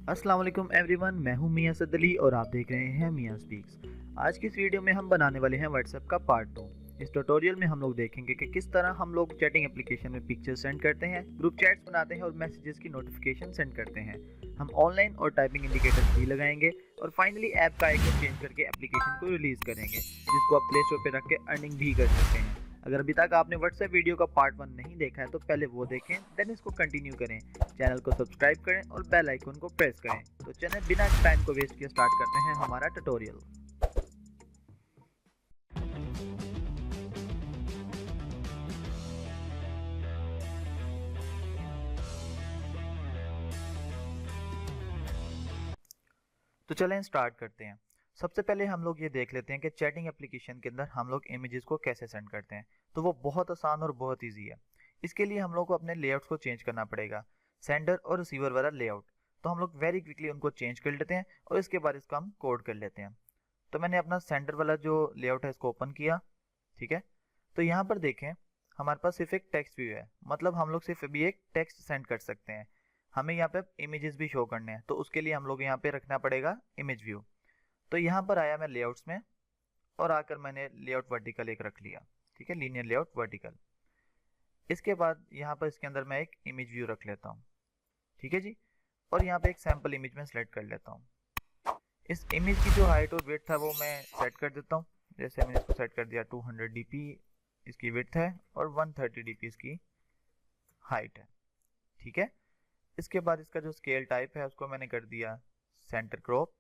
अस्सलाम वालेकुम एवरीवन, मैं हूं मियां सदली और आप देख रहे हैं मियां स्पीक्स। आज की इस वीडियो में हम बनाने वाले हैं व्हाट्सएप का पार्ट 2। इस ट्यूटोरियल में हम लोग देखेंगे कि किस तरह हम लोग चैटिंग एप्लीकेशन में पिक्चर्स सेंड करते हैं, ग्रुप चैट्स बनाते हैं और मैसेजेस की नोटिफिकेशन सेंड करते हैं। हम ऑनलाइन और टाइपिंग इंडिकेटर्स भी लगाएंगे और फाइनली ऐप का आइकन चेंज करके एप्लीकेशन को रिलीज करेंगे, जिसको आप प्ले स्टोर पर रख के अर्निंग भी कर सकते हैं। अगर अभी तक आपने व्हाट्सएप वीडियो का पार्ट 1 नहीं देखा है तो पहले वो देखें, देन इसको कंटिन्यू करें। चैनल को सब्सक्राइब करें और बेल आइकन को प्रेस करें। तो चलें बिना टाइम को वेस्ट किए स्टार्ट करते हैं हमारा ट्यूटोरियल। तो चलें स्टार्ट करते हैं। सबसे पहले हम लोग ये देख लेते हैं कि चैटिंग एप्लीकेशन के अंदर हम लोग इमेजेस को कैसे सेंड करते हैं। तो वो बहुत आसान और बहुत ईजी है। इसके लिए हम लोग को अपने लेआउट्स को चेंज करना पड़ेगा, सेंडर और रिसीवर वाला लेआउट। तो हम लोग वेरी क्विकली उनको चेंज कर लेते हैं और इसके बाद इसका हम कोड कर लेते हैं। तो मैंने अपना सेंडर वाला जो लेआउट है इसको ओपन किया। ठीक है, तो यहाँ पर देखें हमारे पास सिर्फ एक टेक्स्ट व्यू है, मतलब हम लोग सिर्फ अभी एक टेक्स्ट सेंड कर सकते हैं। हमें यहाँ पे इमेजेस भी शो करने हैं, तो उसके लिए हम लोग यहाँ पे रखना पड़ेगा इमेज व्यू। तो यहाँ पर आया मैं लेआउट्स में और आकर मैंने लेआउट वर्टिकल एक रख लिया। ठीक है, लीनियर लेआउट वर्टिकल। इसके बाद यहाँ पर इसके अंदर मैं एक इमेज व्यू रख लेता हूँ। ठीक है जी, और यहाँ पे एक सैम्पल इमेज में सेलेक्ट कर लेता हूँ। इस इमेज की जो हाइट और विड्थ है वो मैं सेट कर देता हूँ। जैसे मैंने इसको सेट कर दिया 200 dp इसकी विड्थ है और 130 dp इसकी हाइट है। ठीक है, इसके बाद इसका जो स्केल टाइप है उसको मैंने कर दिया सेंटर क्रॉप।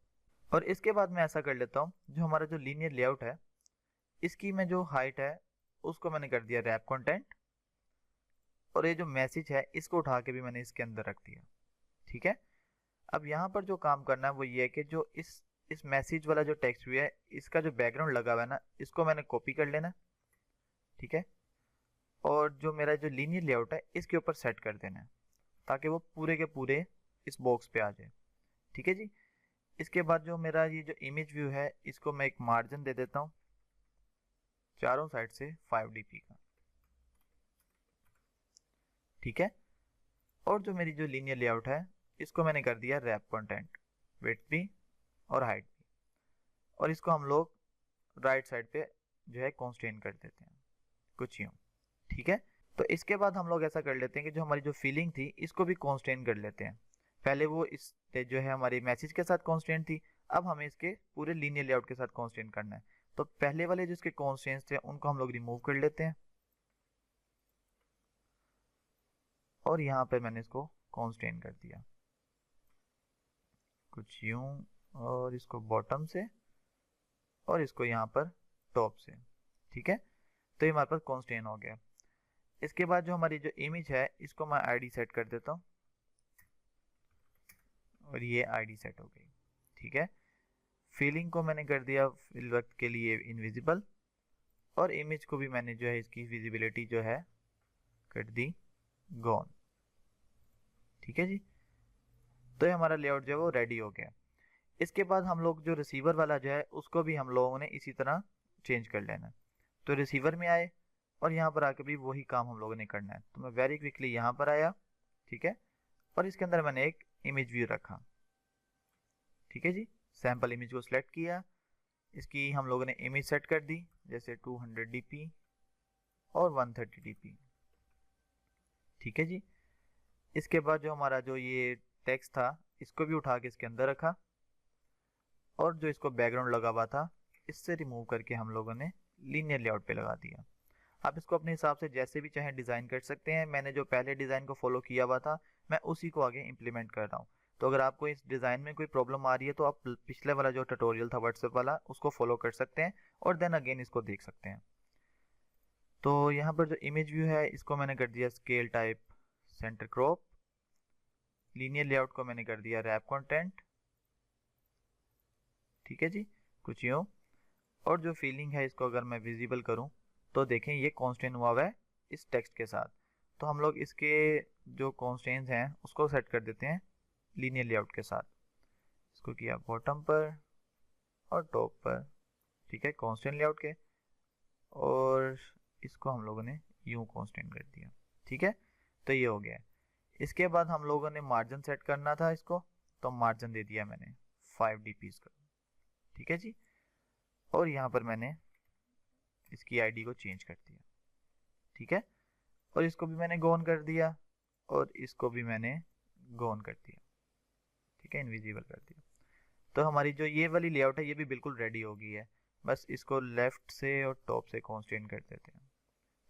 और इसके बाद मैं ऐसा कर लेता हूँ, जो हमारा जो लीनियर लेआउट है इसकी मैं जो हाइट है उसको मैंने कर दिया रैप कंटेंट, और ये जो मैसेज है इसको उठा के भी मैंने इसके अंदर रख दिया। ठीक है, अब यहाँ पर जो काम करना है वो ये है कि जो इस मैसेज वाला जो टेक्स्ट भी है इसका जो बैकग्राउंड लगा हुआ है ना, इसको मैंने कॉपी कर लेना। ठीक है, और जो मेरा जो लीनियर लेआउट है इसके ऊपर सेट कर देना है, ताकि वो पूरे के पूरे इस बॉक्स पे आ जाए। ठीक है जी, इसके बाद जो मेरा ये जो इमेज व्यू है इसको मैं एक मार्जिन दे देता हूँ चारों साइड से 5 dp का। ठीक है, और जो मेरी जो लीनियर लेआउट है इसको मैंने कर दिया रैप कंटेंट, विड्थ भी और हाइट भी, और इसको हम लोग राइट साइड पे जो है कॉन्स्टेंट कर देते हैं कुछ यूँ। ठीक है, तो इसके बाद हम लोग ऐसा कर लेते हैं कि जो हमारी जो फीलिंग थी इसको भी कॉन्स्टेंट कर लेते हैं। पहले वो इस जो है हमारे मैसेज के साथ कॉन्स्टेंट थी, अब हमें इसके पूरे लीनियर लेआउट के साथ कॉन्स्टेंट करना है। तो पहले वाले जो इसके कॉन्स्टेंट्स थे उनको हम लोग रिमूव कर लेते हैं, और यहाँ पे मैंने इसको कॉन्स्टेंट कर दिया कुछ यूं, और इसको बॉटम से और इसको यहाँ पर टॉप से। ठीक है, तो ये हमारे पास कॉन्स्टेंट हो गया। इसके बाद जो हमारी जो इमेज है इसको मैं आईडी सेट कर देता हूँ, और ये आईडी सेट हो गई। ठीक है, फीलिंग को मैंने कर दिया फिल वक्त के लिए इनविजिबल, और इमेज को भी मैंने जो है इसकी विजिबिलिटी जो है कर दी गॉन। ठीक है जी, तो ये हमारा लेआउट जो है वो रेडी हो गया। इसके बाद हम लोग जो रिसीवर वाला जो है उसको भी हम लोगों ने इसी तरह चेंज कर लेना। तो रिसीवर में आए और यहाँ पर आकर भी वही काम हम लोगों ने करना है। तो मैं वेरी क्विकली यहाँ पर आया। ठीक है, और इसके अंदर मैंने एक इमेज व्यू रखा। ठीक है जी, सैम्पल इमेज को सिलेक्ट किया, इसकी हम लोगों ने इमेज सेट कर दी जैसे 200 dp और 130 dp। ठीक है जी, इसके बाद जो हमारा जो ये टेक्स्ट था इसको भी उठा के इसके अंदर रखा, और जो इसको बैकग्राउंड लगा हुआ था इससे रिमूव करके हम लोगों ने लीनियर लेआउट पे लगा दिया। आप इसको अपने हिसाब से जैसे भी चाहें डिज़ाइन कर सकते हैं। मैंने जो पहले डिज़ाइन को फॉलो किया हुआ था मैं उसी को आगे इम्प्लीमेंट कर रहा हूँ। तो अगर आपको इस डिज़ाइन में कोई प्रॉब्लम आ रही है तो आप पिछले वाला जो ट्यूटोरियल था व्हाट्सएप वाला उसको फॉलो कर सकते हैं और देन अगेन इसको देख सकते हैं। तो यहाँ पर जो इमेज व्यू है इसको मैंने कर दिया scale type centre crop, linear layout को मैंने कर दिया रैप कंटेंट। ठीक है जी, कुछ यूँ, और जो फीलिंग है इसको अगर मैं विजिबल करूं तो देखें ये कांस्टेंट हुआ है इस टेक्स्ट के साथ। तो हम लोग इसके जो कांस्टेंट्स हैं उसको सेट कर देते हैं लीनियर लेआउट के साथ। इसको किया बॉटम पर और टॉप पर। ठीक है, कांस्टेंट लेआउट के, और इसको हम लोगों ने यूं कांस्टेंट कर दिया। ठीक है, तो ये हो गया। इसके बाद हम लोगों ने मार्जिन सेट करना था इसको, तो मार्जिन दे दिया मैंने 5 dps का, ठीक है जी। और यहाँ पर मैंने इसकी आईडी को चेंज कर दिया, ठीक है। और इसको भी मैंने गोन कर दिया और इसको भी मैंने गोन कर दिया, ठीक है, इनविजिबल कर दिया। तो हमारी जो ये वाली लेआउट है ये भी बिल्कुल रेडी हो गई है। बस इसको लेफ्ट से और टॉप से कॉन्स्टेंट कर देते हैं।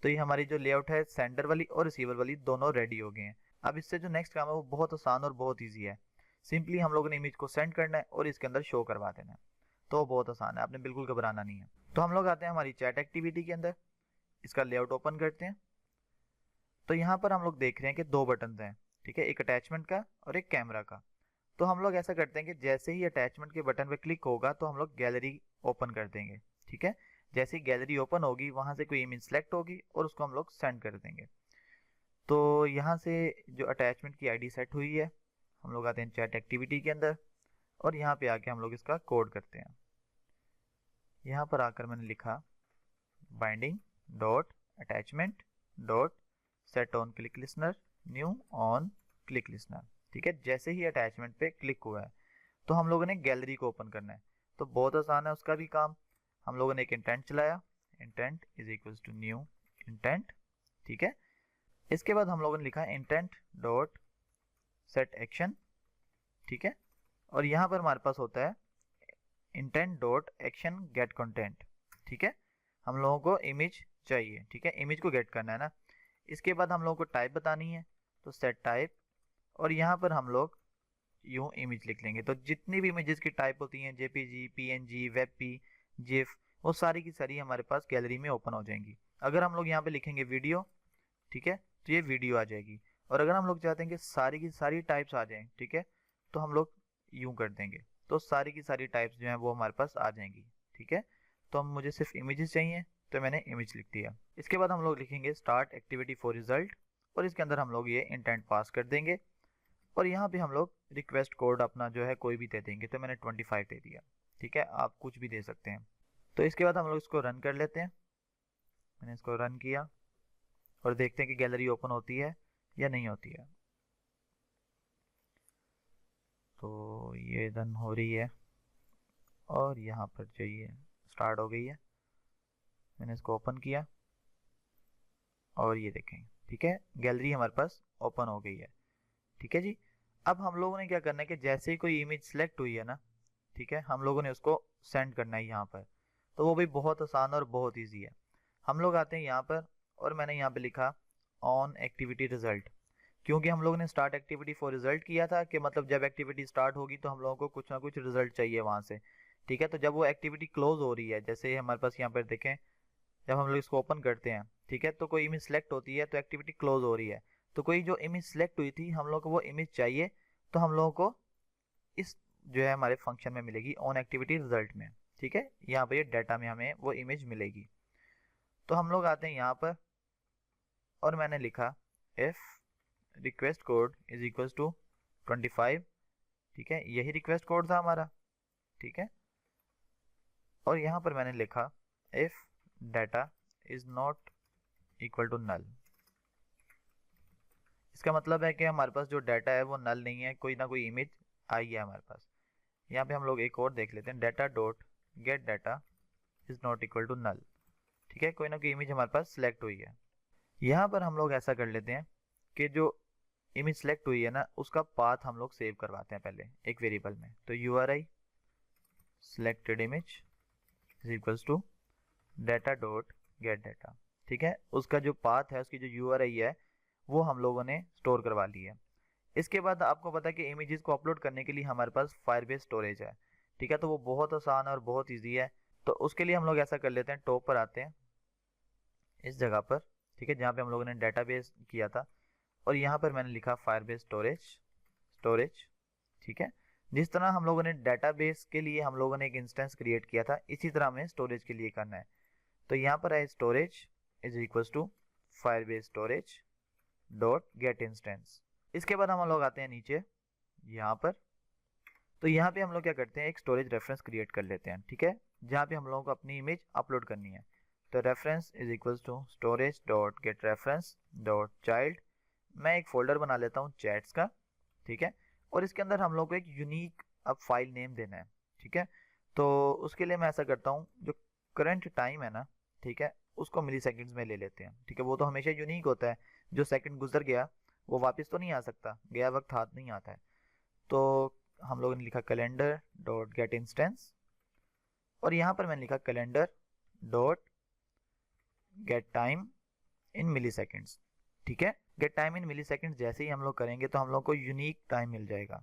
तो ये हमारी जो लेआउट है सेंडर वाली और रिसीवर वाली दोनों रेडी हो गए हैं। अब इससे जो नेक्स्ट काम है वो बहुत आसान और बहुत ईजी है। सिंपली हम लोगों ने इमेज को सेंड करना है और इसके अंदर शो करवा देना है। तो बहुत आसान है, आपने बिल्कुल घबराना नहीं है। तो हम लोग आते हैं हमारी चैट एक्टिविटी के अंदर, इसका लेआउट ओपन करते हैं। तो यहाँ पर हम लोग देख रहे हैं कि दो बटन हैं, ठीक है, एक अटैचमेंट का और एक कैमरा का। तो हम लोग ऐसा करते हैं कि जैसे ही अटैचमेंट के बटन पे क्लिक होगा तो हम लोग गैलरी ओपन कर देंगे, ठीक है। जैसे ही गैलरी ओपन होगी वहां से कोई इमेज सेलेक्ट होगी और उसको हम लोग सेंड कर देंगे। तो यहाँ से जो अटैचमेंट की आईडी सेट हुई है, हम लोग आते हैं चैट एक्टिविटी के अंदर और यहाँ पे आके हम लोग इसका कोड करते हैं। यहाँ पर आकर मैंने लिखा binding dot attachment dot set on click listener new on click listener, ठीक है। जैसे ही अटैचमेंट पे क्लिक हुआ है तो हम लोगों ने गैलरी को ओपन करना है। तो बहुत आसान है उसका भी काम। हम लोगों ने एक इंटेंट चलाया, intent is equals to new intent, ठीक है। इसके बाद हम लोगों ने लिखा इंटेंट डॉट सेट एक्शन, ठीक है। और यहाँ पर हमारे पास होता है intent dot action get content, ठीक है। हम लोगों को इमेज चाहिए, ठीक है, इमेज को गेट करना है ना। इसके बाद हम लोगों को टाइप बतानी है, तो सेट टाइप, और यहाँ पर हम लोग यूं इमेज लिख लेंगे। तो जितनी भी इमेजेस की टाइप होती हैं, जेपीजी, पीएनजी, वेबपी, जिफ, वो सारी की सारी हमारे पास गैलरी में ओपन हो जाएंगी। अगर हम लोग यहाँ पे लिखेंगे वीडियो, ठीक है, तो ये वीडियो आ जाएगी। और अगर हम लोग चाहते हैं कि सारी की सारी टाइप्स आ जाएं, ठीक है, तो हम लोग यूं कर देंगे, तो सारी की सारी टाइप्स जो हैं वो हमारे पास आ जाएंगी, ठीक है। तो हम मुझे सिर्फ इमेजेस चाहिए तो मैंने इमेज लिख दिया। इसके बाद हम लोग लिखेंगे स्टार्ट एक्टिविटी फॉर रिजल्ट और इसके अंदर हम लोग ये इंटेंट पास कर देंगे और यहाँ पे हम लोग रिक्वेस्ट कोड अपना जो है कोई भी दे देंगे। तो मैंने 25 दे दिया, ठीक है, आप कुछ भी दे सकते हैं। तो इसके बाद हम लोग इसको रन कर लेते हैं। मैंने इसको रन किया और देखते हैं कि गैलरी ओपन होती है या नहीं होती है। तो ये रन हो रही है और यहाँ पर जो ये स्टार्ट हो गई है। मैंने इसको ओपन किया और ये देखें, ठीक है, गैलरी हमारे पास ओपन हो गई है, ठीक है जी। अब हम लोगों ने क्या करना है कि जैसे ही कोई इमेज सेलेक्ट हुई है ना, ठीक है, हम लोगों ने उसको सेंड करना है यहाँ पर। तो वो भी बहुत आसान और बहुत इजी है। हम लोग आते हैं यहाँ पर और मैंने यहाँ पे लिखा ऑन एक्टिविटी रिजल्ट, क्योंकि हम लोगों ने स्टार्ट एक्टिविटी फॉर रिजल्ट किया था कि मतलब जब एक्टिविटी स्टार्ट होगी तो हम लोगों को कुछ ना कुछ रिजल्ट चाहिए वहाँ से, ठीक है। तो जब वो एक्टिविटी क्लोज हो रही है, जैसे हमारे पास यहाँ पर देखें, जब हम लोग इसको ओपन करते हैं, ठीक है, तो कोई इमेज सेलेक्ट होती है तो एक्टिविटी क्लोज हो रही है। तो कोई जो इमेज सेलेक्ट हुई थी हम लोग को वो इमेज चाहिए, तो हम लोगों को इस जो है हमारे फंक्शन में मिलेगी ऑन एक्टिविटी रिजल्ट में, ठीक है। यहाँ पर ये डाटा में हमें वो इमेज मिलेगी। तो हम लोग आते हैं यहाँ पर और मैंने लिखा if request code is equals to 25, ठीक है, यही रिक्वेस्ट कोड था हमारा, ठीक है। और यहाँ पर मैंने लिखा if data is not equal to null. इसका मतलब है कि हमारे पास जो डाटा है वो नल नहीं है, कोई ना कोई इमेज आई है हमारे पास। यहाँ पे हम लोग एक और देख लेते हैं, data dot get data is not equal to null, ठीक है, कोई ना कोई इमेज हमारे पास सिलेक्ट हुई है। यहाँ पर हम लोग ऐसा कर लेते हैं कि जो इमेज सेलेक्ट हुई है ना उसका पाथ हम लोग सेव करवाते हैं पहले एक वेरिएबल में। तो URI selected image is equals to data dot get data, ठीक है, उसका जो पाथ है, उसकी जो URI है वो हम लोगों ने स्टोर करवा ली है। इसके बाद आपको पता है कि इमेजेस को अपलोड करने के लिए हमारे पास फायरबेस स्टोरेज है, ठीक है, तो वो बहुत आसान और बहुत ईजी है। तो उसके लिए हम लोग ऐसा कर लेते हैं, टॉप पर आते हैं इस जगह पर, ठीक है, जहाँ पे हम लोगों ने डेटाबेस किया था, और यहाँ पर मैंने लिखा फायरबेस स्टोरेज, ठीक है। जिस तरह हम लोगों ने डेटाबेस के लिए हम लोगों ने एक इंस्टेंस क्रिएट किया था, इसी तरह हमें स्टोरेज के लिए करना है। तो यहाँ पर है storage is equals to Firebase storage dot get instance. इसके बाद हम लोग आते हैं नीचे यहाँ पर। तो यहाँ पे हम लोग क्या करते हैं, एक स्टोरेज रेफरेंस क्रिएट कर लेते हैं, ठीक है, जहाँ पे हम लोगों को अपनी इमेज अपलोड करनी है। तो reference is equals to storage dot get reference dot child. मैं एक फोल्डर बना लेता हूँ चैट्स का, ठीक है, और इसके अंदर हम लोग को एक यूनिक अब फाइल नेम देना है, ठीक है। तो उसके लिए मैं ऐसा करता हूँ, जो करंट टाइम है ना, ठीक है, उसको मिली सेकेंड्स में ले लेते हैं, ठीक है। वो तो हमेशा यूनिक होता है, जो सेकंड गुजर गया वो वापस तो नहीं आ सकता, गया वक्त हाथ नहीं आता है। तो हम लोगों ने लिखा कैलेंडर डॉट गेट इंस्टेंस, और यहाँ पर मैंने लिखा calendar dot get time in milliseconds, ठीक है। Get time in milliseconds जैसे ही हम लोग करेंगे तो हम लोग को यूनिक टाइम मिल जाएगा,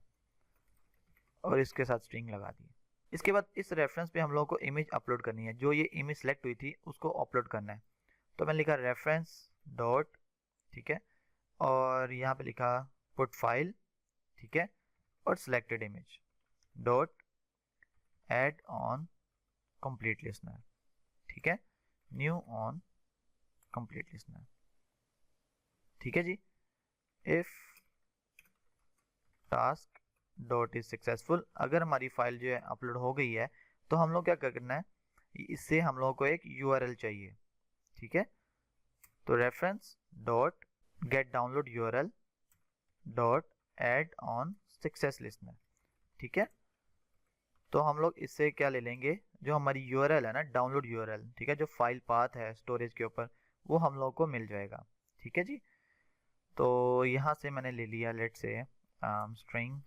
और इसके साथ स्ट्रिंग लगा दी। इसके बाद इस रेफरेंस पे हम लोग को इमेज अपलोड करनी है, जो ये इमेज सेलेक्ट हुई थी उसको अपलोड करना है। तो मैंने लिखा रेफरेंस डॉट, ठीक है, और यहाँ पे लिखा पुट फाइल, ठीक है, और selected image dot add on complete listener, ठीक है, न्यू ऑन कंप्लीट लिस्टनर, ठीक है जी। If task dot is successful, अगर हमारी फाइल जो है अपलोड हो गई है तो हम लोग क्या करना है, इससे हम लोग को एक यूआरएल चाहिए, ठीक है। तो reference dot gate download URL dot add on success listener, ठीक है। तो हम लोग इससे क्या ले लेंगे, जो हमारी यूआरएल है ना, डाउनलोड यूआरएल, ठीक है, जो फाइल पाथ है स्टोरेज के ऊपर, वो हम लोग को मिल जाएगा, ठीक है जी। तो यहाँ से मैंने ले लिया, let say string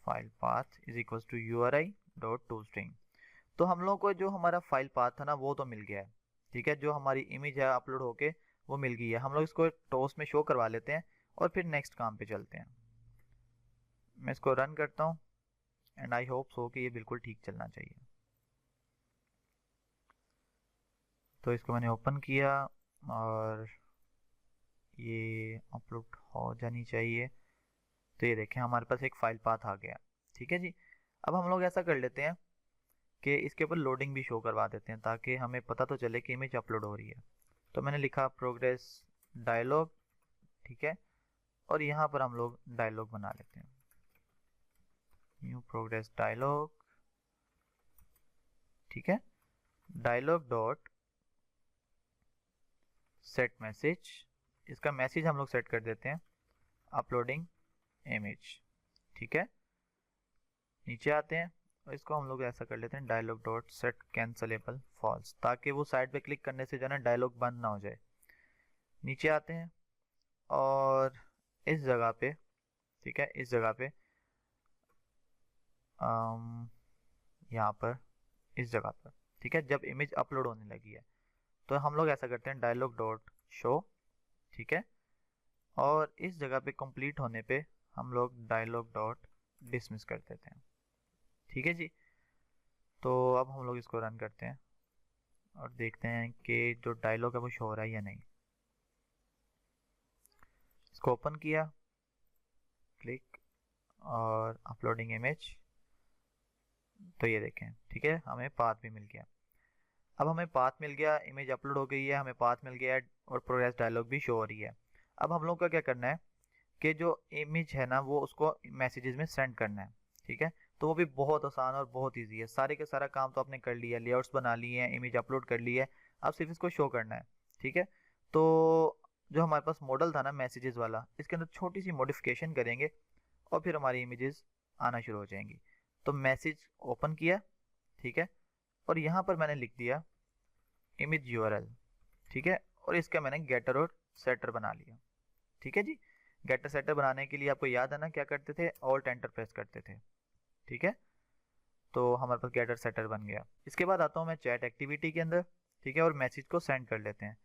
file path is equals to URI dot to string. तो हम लोग को जो हमारा फाइल पाथ था ना वो तो मिल गया है, ठीक है, जो हमारी इमेज है अपलोड होके वो मिल गई है। हम लोग इसको टोस में शो करवा लेते हैं और फिर नेक्स्ट काम पे चलते हैं। मैं इसको रन करता हूँ एंड आई होप सो कि ये बिल्कुल ठीक चलना चाहिए। तो इसको मैंने ओपन किया और ये अपलोड हो जानी चाहिए। तो ये देखें हमारे पास एक फाइल पाथ आ गया, ठीक है जी। अब हम लोग ऐसा कर लेते हैं कि इसके ऊपर लोडिंग भी शो करवा देते हैं, ताकि हमें पता तो चले कि इमेज अपलोड हो रही है। तो मैंने लिखा प्रोग्रेस डायलॉग, ठीक है, और यहाँ पर हम लोग डायलॉग बना लेते हैं, न्यू प्रोग्रेस डायलॉग, ठीक है, डायलॉग डॉट सेट मैसेज, इसका मैसेज हम लोग सेट कर देते हैं अपलोडिंग इमेज, ठीक है। नीचे आते हैं और इसको हम लोग ऐसा कर लेते हैं dialog dot set cancelable false, ताकि वो साइड पे क्लिक करने से जो है ना डायलॉग बंद ना हो जाए। नीचे आते हैं और इस जगह पे, ठीक है, इस जगह पे यहाँ पर इस जगह पर, ठीक है, जब इमेज अपलोड होने लगी है तो हम लोग ऐसा करते हैं डायलॉग डॉट शो, ठीक है, और इस जगह पे कंप्लीट होने पे हम लोग डायलॉग डॉट डिसमिस कर देते हैं, ठीक है जी। तो अब हम लोग इसको रन करते हैं और देखते हैं कि जो डायलॉग है वो शो हो रहा है या नहीं। इसको ओपन किया, क्लिक और अपलोडिंग इमेज, तो ये देखें, ठीक है, हमें पाथ भी मिल गया। अब हमें पाथ मिल गया, इमेज अपलोड हो गई है, हमें पाथ मिल गया है और प्रोग्रेस डायलॉग भी शो हो रही है। अब हम लोग का क्या करना है कि जो इमेज है ना वो उसको मैसेजेस में सेंड करना है, ठीक है। तो वो भी बहुत आसान और बहुत ईजी है, सारे का सारा काम तो आपने कर लिया, लेआउट्स बना लिए हैं, इमेज अपलोड कर ली है, अब सिर्फ इसको शो करना है, ठीक है। तो जो हमारे पास मॉडल था ना मैसेजेस वाला, इसके अंदर छोटी सी मॉडिफिकेशन करेंगे और फिर हमारी इमेजेस आना शुरू हो जाएंगी। तो मैसेज ओपन किया, ठीक है, और यहाँ पर मैंने लिख दिया इमेज यूआरएल, ठीक है, और इसका मैंने गेटर और सेटर बना लिया, ठीक है जी। गेटर सेटर बनाने के लिए आपको याद है ना क्या करते थे, ऑल्ट एंटर प्रेस करते थे, ठीक है। तो हमारे पास गेटर सेटर बन गया। इसके बाद आता हूँ मैं चैट एक्टिविटी के अंदर, ठीक है, और मैसेज को सेंड कर लेते हैं।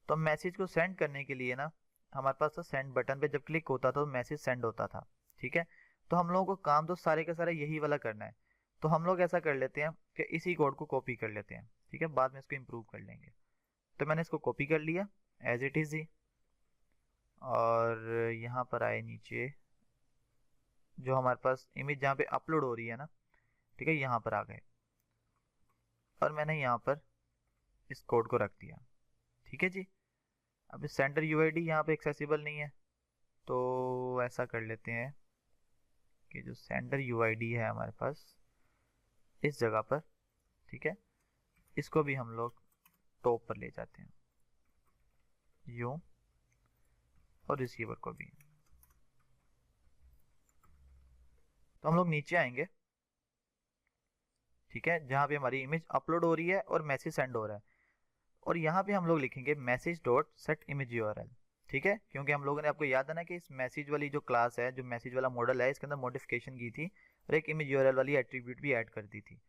तो मैसेज को सेंड करने के लिए ना हमारे पास तो सेंड बटन पे जब क्लिक होता था तो मैसेज सेंड होता था, ठीक है। तो हम लोगों को काम तो सारे का सारा यही वाला करना है। तो हम लोग ऐसा कर लेते हैं कि इसी कोड को कॉपी कर लेते हैं, ठीक है, बाद में इसको इम्प्रूव कर लेंगे। तो मैंने इसको कॉपी कर लिया एज इट इज़ ही, और यहाँ पर आए नीचे, जो हमारे पास इमेज जहाँ पे अपलोड हो रही है ना, ठीक है, यहाँ पर आ गए और मैंने यहाँ पर इस कोड को रख दिया, ठीक है जी। अब इस सेंटर यूआईडी यहाँ पे एक्सेसिबल नहीं है, तो ऐसा कर लेते हैं कि जो सेंटर यूआईडी है हमारे पास इस जगह पर, ठीक है, इसको भी हम लोग टॉप पर ले जाते हैं यूं, और रिसीवर को भी। तो हम लोग नीचे आएंगे, ठीक है, जहाँ पे हमारी इमेज अपलोड हो रही है और मैसेज सेंड हो रहा है, और यहाँ पे हम लोग लिखेंगे message dot set image URL, ठीक है, क्योंकि हम लोगों ने, आपको याद है ना कि इस मैसेज वाली जो क्लास है, जो मैसेज वाला मॉडल है, इसके अंदर मॉडिफिकेशन की थी और एक इमेज यूआरएल वाली एट्रीब्यूट भी ऐड कर दी थी।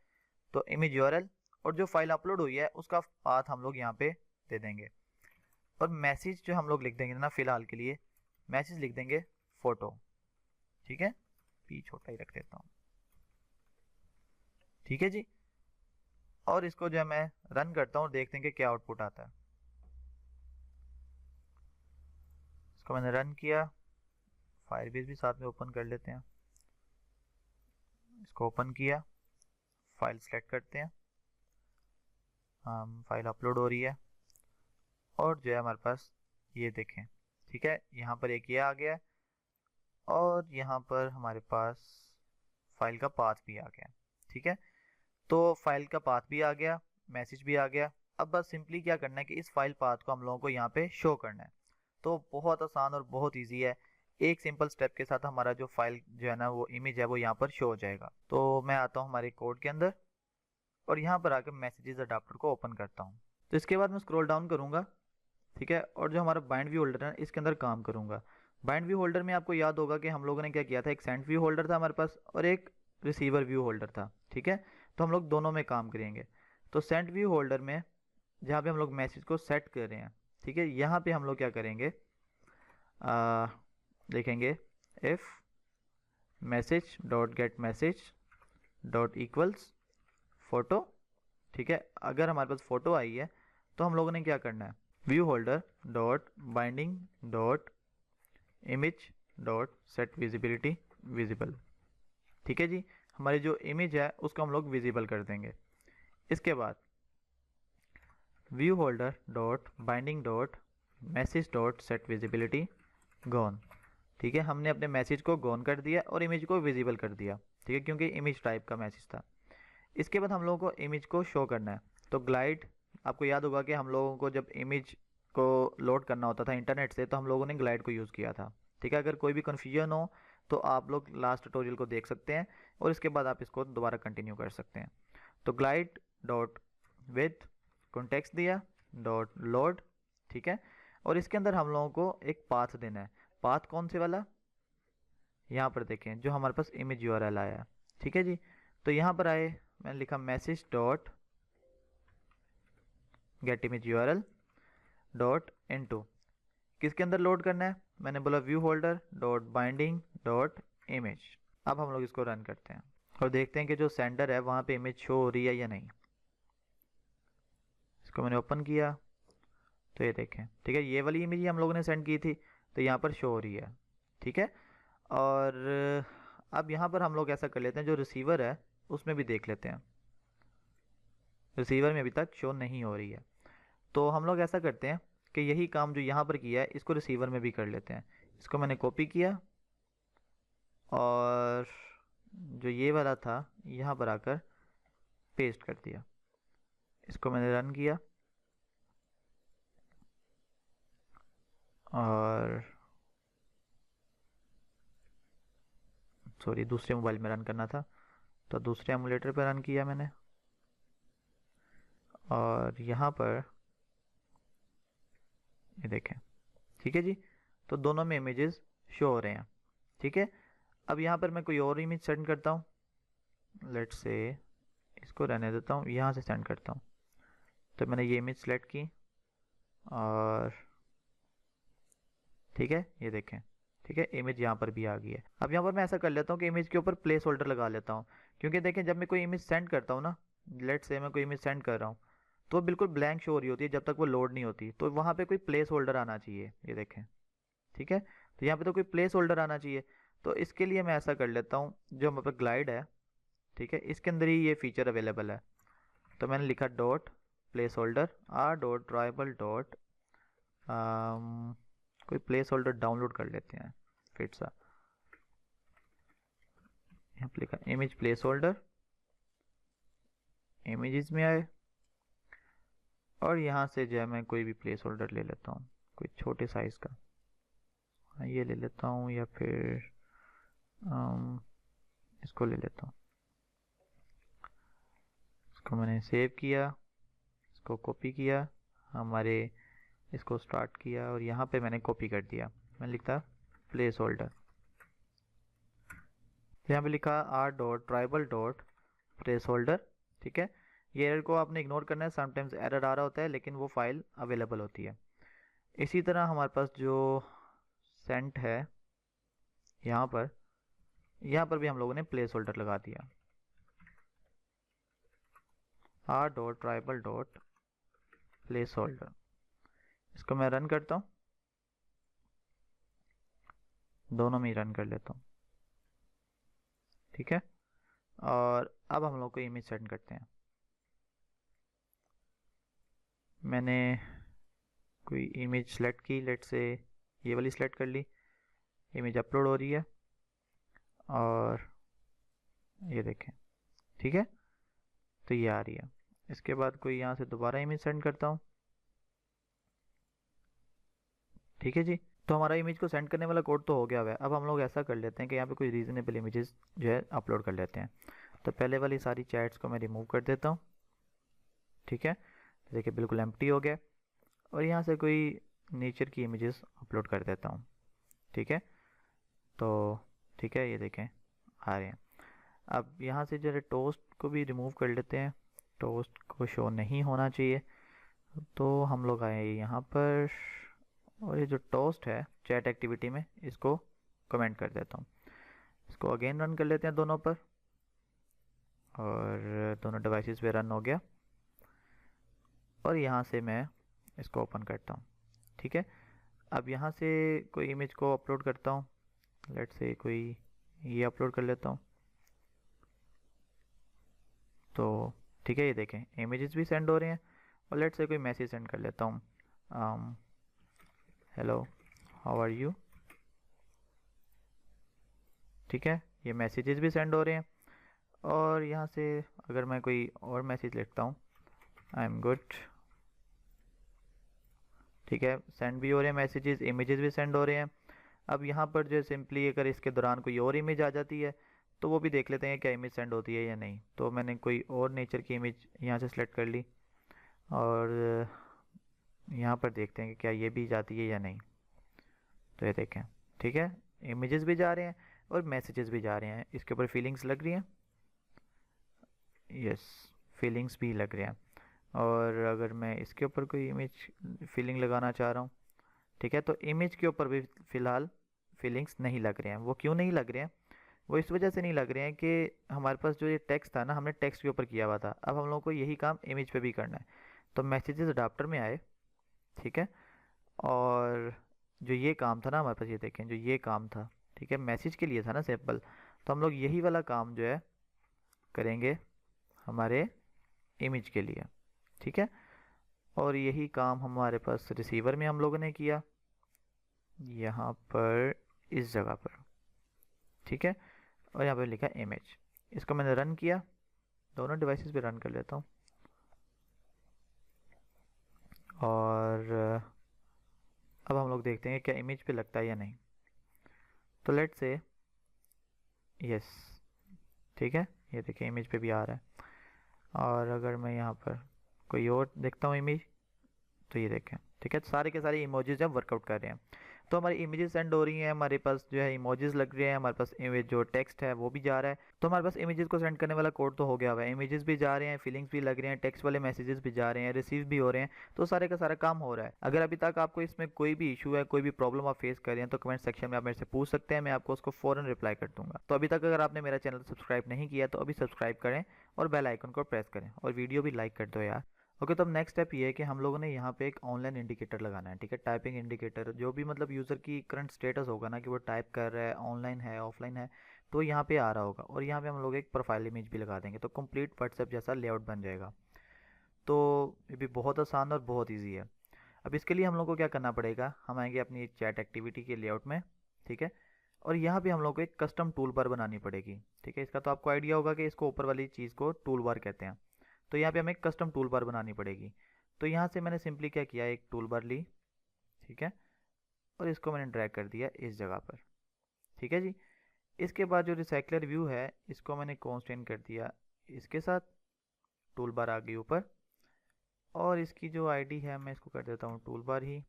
तो इमेज यूआरएल और जो फाइल अपलोड हुई है उसका पाथ हम लोग यहाँ पे दे देंगे, और मैसेज जो हम लोग लिख देंगे ना, फिलहाल के लिए मैसेज लिख देंगे फोटो, ठीक है, पी छोटा ही रख देता हूँ, ठीक है जी। और इसको जो है मैं रन करता हूँ, देखते हैं कि क्या आउटपुट आता है। इसको मैंने रन किया, फायरबेस भी साथ में ओपन कर लेते हैं, इसको ओपन किया, फाइल सेलेक्ट करते हैं, फाइल अपलोड हो रही है, और जो है हमारे पास ये देखें, ठीक है, यहाँ पर एक ये आ गया, और यहाँ पर हमारे पास फाइल का पाथ भी आ गया, ठीक है। तो फाइल का पाथ भी आ गया, मैसेज भी आ गया। अब बस सिंपली क्या करना है कि इस फाइल पाथ को हम लोगों को यहाँ पे शो करना है। तो बहुत आसान और बहुत इजी है, एक सिंपल स्टेप के साथ हमारा जो फाइल जो है ना, वो इमेज है, वो यहाँ पर शो हो जाएगा। तो मैं आता हूँ हमारे कोड के अंदर, और यहाँ पर आकर मैसेजेस अडाप्टर को ओपन करता हूँ। तो इसके बाद मैं स्क्रॉल डाउन करूँगा, ठीक है, और जो हमारा बाइंड व्यू होल्डर है इसके अंदर काम करूँगा। बाइंड व्यू होल्डर में आपको याद होगा कि हम लोगों ने क्या किया था, एक सेंड व्यू होल्डर था हमारे पास और एक रिसीवर व्यू होल्डर था, ठीक है। तो हम लोग दोनों में काम करेंगे। तो सेंड व्यू होल्डर में जहाँ पे हम लोग मैसेज को सेट कर रहे हैं, ठीक है, यहाँ पे हम लोग क्या करेंगे, लिखेंगे if message dot gate message dot equals photo, ठीक है। अगर हमारे पास फोटो आई है तो हम लोगों ने क्या करना है, view holder dot binding dot image dot set visibility visible, ठीक है जी। हमारी जो इमेज है उसको हम लोग विजिबल कर देंगे। इसके बाद view holder dot binding dot message dot set visibility gone, ठीक है, हमने अपने मैसेज को गॉन कर दिया और इमेज को विजिबल कर दिया, ठीक है, क्योंकि इमेज टाइप का मैसेज था। इसके बाद हम लोगों को इमेज को शो करना है। तो ग्लाइड, आपको याद होगा कि हम लोगों को जब इमेज को लोड करना होता था इंटरनेट से तो हम लोगों ने ग्लाइड को यूज़ किया था, ठीक है। अगर कोई भी कन्फ्यूजन हो तो आप लोग लास्ट ट्यूटोरियल को देख सकते हैं और इसके बाद आप इसको दोबारा कंटिन्यू कर सकते हैं। तो ग्लाइड डॉट विथ कॉन्टेक्स्ट दिया डॉट लोड, ठीक है, और इसके अंदर हम लोगों को एक पाथ देना है। पाथ कौन से वाला, यहाँ पर देखें जो हमारे पास इमेज यूआरएल आया है, ठीक है जी। तो यहाँ पर आए, मैंने लिखा message dot gate image URL dot into, किसके अंदर लोड करना है, मैंने बोला view holder dot binding dot image. अब हम लोग इसको रन करते हैं और देखते हैं कि जो सेंडर है वहाँ पे इमेज शो हो रही है या नहीं। इसको मैंने ओपन किया तो ये देखें, ठीक है, ये वाली इमेज ही हम लोगों ने सेंड की थी तो यहाँ पर शो हो रही है, ठीक है। और अब यहाँ पर हम लोग ऐसा कर लेते हैं, जो रिसीवर है उसमें भी देख लेते हैं, रिसीवर में अभी तक शो नहीं हो रही है। तो हम लोग ऐसा करते हैं कि यही काम जो यहाँ पर किया है इसको रिसीवर में भी कर लेते हैं। इसको मैंने कॉपी किया और जो ये वाला था यहाँ पर आकर पेस्ट कर दिया। इसको मैंने रन किया और सॉरी, दूसरे मोबाइल में रन करना था तो दूसरे एमुलेटर पर रन किया मैंने, और यहाँ पर ये देखें, ठीक है जी। तो दोनों में इमेजेस शो हो रहे हैं, ठीक है। अब यहाँ पर मैं कोई और इमेज सेंड करता हूँ, लेट्स से इसको रहने देता हूँ, यहाँ से सेंड करता हूँ। तो मैंने ये इमेज सेलेक्ट की और ठीक है, ये देखें, ठीक है, इमेज यहाँ पर भी आ गई है। अब यहाँ पर मैं ऐसा कर लेता हूँ कि इमेज के ऊपर प्लेस होल्डर लगा लेता हूँ, क्योंकि देखें जब मैं कोई इमेज सेंड करता हूँ ना, लेट्स से मैं कोई इमेज सेंड कर रहा हूँ तो बिल्कुल ब्लैंक शो हो रही होती है जब तक वो लोड नहीं होती, तो वहाँ पे कोई प्लेस होल्डर आना चाहिए, ये देखें, ठीक है। तो यहाँ पे तो कोई प्लेस होल्डर आना चाहिए, तो इसके लिए मैं ऐसा कर लेता हूँ, जो हमारे पास ग्लाइड है, ठीक है, इसके अंदर ही ये फीचर अवेलेबल है। तो मैंने लिखा dot place holder R dot dribble dot, कोई प्लेस होल्डर डाउनलोड कर लेते हैं फिर सा, यहाँ पे लिखा इमेज प्लेस होल्डर, इमेजेस में आए और यहाँ से जो है मैं कोई भी प्लेस होल्डर ले लेता हूँ, कोई छोटे साइज़ का, ये ले लेता हूँ, या फिर इसको ले लेता हूँ, इसको मैंने सेव किया, इसको कॉपी किया, हमारे इसको स्टार्ट किया और यहाँ पे मैंने कॉपी कर दिया। मैंने लिखा प्लेस होल्डर, यहाँ पे लिखा r.tribal.placeholder। ठीक है, ये एरर को आपने इग्नोर करना है, समटाइम्स एरर आ रहा होता है लेकिन वो फाइल अवेलेबल होती है। इसी तरह हमारे पास जो सेंट है यहाँ पर भी हम लोगों ने प्लेस होल्डर लगा दिया, r.tribal.placeholder। इसको मैं रन करता हूँ, दोनों में ही रन कर लेता हूँ। ठीक है, और अब हम लोग को इमेज सेंड करते हैं। मैंने कोई इमेज सेलेक्ट की, लेट से ये वाली सेलेक्ट कर ली, इमेज अपलोड हो रही है और ये देखें। ठीक है, तो ये आ रही है। इसके बाद कोई यहाँ से दोबारा इमेज सेंड करता हूँ। ठीक है जी, तो हमारा इमेज को सेंड करने वाला कोड तो हो गया है। अब हम लोग ऐसा कर लेते हैं कि यहाँ पे कोई रीजनेबल इमेजेस जो है अपलोड कर लेते हैं। तो पहले वाली सारी चैट्स को मैं रिमूव कर देता हूँ। ठीक है, देखिए बिल्कुल एम्प्टी हो गया, और यहाँ से कोई नेचर की इमेजेस अपलोड कर देता हूँ। ठीक है, तो ठीक है, ये देखें आ रहे हैं। अब यहाँ से जो है टोस्ट को भी रिमूव कर लेते हैं, टोस्ट को शो नहीं होना चाहिए। तो हम लोग आए यहाँ पर, और ये जो टोस्ट है चैट एक्टिविटी में, इसको कमेंट कर देता हूँ। इसको अगेन रन कर लेते हैं दोनों पर, और दोनों डिवाइसेस पे रन हो गया। और यहाँ से मैं इसको ओपन करता हूँ। ठीक है, अब यहाँ से कोई इमेज को अपलोड करता हूँ, लेट से कोई ये अपलोड कर लेता हूँ। तो ठीक है, ये देखें इमेजेस भी सेंड हो रहे हैं, और लेट से कोई मैसेज सेंड कर लेता हूँ, हेलो हाउ आर यू। ठीक है, ये मैसेजेस भी सेंड हो रहे हैं। और यहाँ से अगर मैं कोई और मैसेज लिखता हूँ, आई एम गुड। ठीक है, सेंड भी हो रहे हैं मैसेजेस, इमेजेस भी सेंड हो रहे हैं। अब यहाँ पर जो सिंपली अगर इसके दौरान कोई और इमेज आ जाती है तो वो भी देख लेते हैं क्या इमेज सेंड होती है या नहीं। तो मैंने कोई और नेचर की इमेज यहाँ से सिलेक्ट कर ली, और यहाँ पर देखते हैं कि क्या ये भी जाती है या नहीं। तो ये देखें, ठीक है, इमेजेस भी जा रहे हैं और मैसेजेस भी जा रहे हैं। इसके ऊपर फीलिंग्स लग रही हैं, यस फीलिंग्स भी लग रहे हैं। और अगर मैं इसके ऊपर कोई इमेज फीलिंग लगाना चाह रहा हूँ, ठीक है, तो इमेज के ऊपर भी फ़िलहाल फीलिंग्स नहीं लग रहे हैं। वो क्यों नहीं लग रहे हैं? वो इस वजह से नहीं लग रहे हैं कि हमारे पास जो ये टेक्स्ट था ना, हमने टेक्स्ट के ऊपर किया हुआ था। अब हम लोग को यही काम इमेज पे भी करना है। तो मैसेजेस अडाप्टर में आए, ठीक है, और जो ये काम था ना हमारे पास, ये देखें जो ये काम था, ठीक है, मैसेज के लिए था ना सिंपल, तो हम लोग यही वाला काम जो है करेंगे हमारे इमेज के लिए। ठीक है, और यही काम हमारे पास रिसीवर में हम लोगों ने किया, यहाँ पर इस जगह पर। ठीक है, और यहाँ पर लिखा इमेज। इसको मैंने रन किया, दोनों डिवाइसेस पे रन कर लेता हूँ, और अब हम लोग देखते हैं क्या इमेज पे लगता है या नहीं। तो लेट से यस, ठीक है, ये देखिए इमेज पे भी आ रहा है। और अगर मैं यहाँ पर कोई और देखता हूँ इमेज, तो ये देखें, ठीक है, सारे के सारे इमोजीज जब वर्कआउट कर रहे हैं। तो हमारी इमेजेस सेंड हो रही हैं, हमारे पास जो है इमोजीज लग रहे हैं, हमारे पास इमेज जो टेक्स्ट है वो भी जा रहा है। तो हमारे पास इमेजेस को सेंड करने वाला कोड तो हो गया हुआ है, इमेजेस भी जा रहे हैं, फीलिंग्स भी लग रहे हैं, टेक्स्ट वाले मैसेजेस भी जा रहे हैं, रिसीव भी हो रहे हैं। तो सारे का सारा काम हो रहा है। अगर अभी तक आपको इसमें कोई भी इशू है, कोई भी प्रॉब्लम आप फेस कर रहे हैं, तो कमेंट सेक्शन में आप मेरे से पूछ सकते हैं, मैं आपको उसको फ़ौरन रिप्लाई कर दूंगा। तो अभी तक अगर आपने मेरा चैनल सब्सक्राइब नहीं किया तो अभी सब्सक्राइब करें और बेल आइकन को प्रेस करें, और वीडियो भी लाइक कर दो यार। ओके, तो अब नेक्स्ट स्टेप ये है कि हम लोगों ने यहाँ पे एक ऑनलाइन इंडिकेटर लगाना है। ठीक है, टाइपिंग इंडिकेटर, जो भी मतलब यूज़र की करंट स्टेटस होगा ना कि वो टाइप कर रहा है, ऑनलाइन है, ऑफलाइन है, तो यहाँ पे आ रहा होगा। और यहाँ पे हम लोग एक प्रोफाइल इमेज भी लगा देंगे, तो कंप्लीट व्हाट्सएप जैसा लेआउट बन जाएगा। तो ये भी बहुत आसान और बहुत ईजी है। अब इसके लिए हम लोग को क्या करना पड़ेगा, हम आएंगे अपनी चैट एक्टिविटी के लेआउट में, ठीक है, और यहाँ पे हम लोग को एक कस्टम टूल बार बनानी पड़ेगी। ठीक है, इसका तो आपको आइडिया होगा कि इसको ऊपर वाली चीज़ को टूल बार कहते हैं। तो यहाँ पे हमें एक कस्टम टूल बार बनानी पड़ेगी। तो यहाँ से मैंने सिंपली क्या किया, एक टूल बार ली, ठीक है, और इसको मैंने ड्रैग कर दिया इस जगह पर। ठीक है जी, इसके बाद जो रिसाइकलर व्यू है इसको मैंने कॉन्स्टेंट कर दिया इसके साथ, टूल बार आ गई ऊपर, और इसकी जो आईडी है मैं इसको कर देता हूँ टूल बार ही,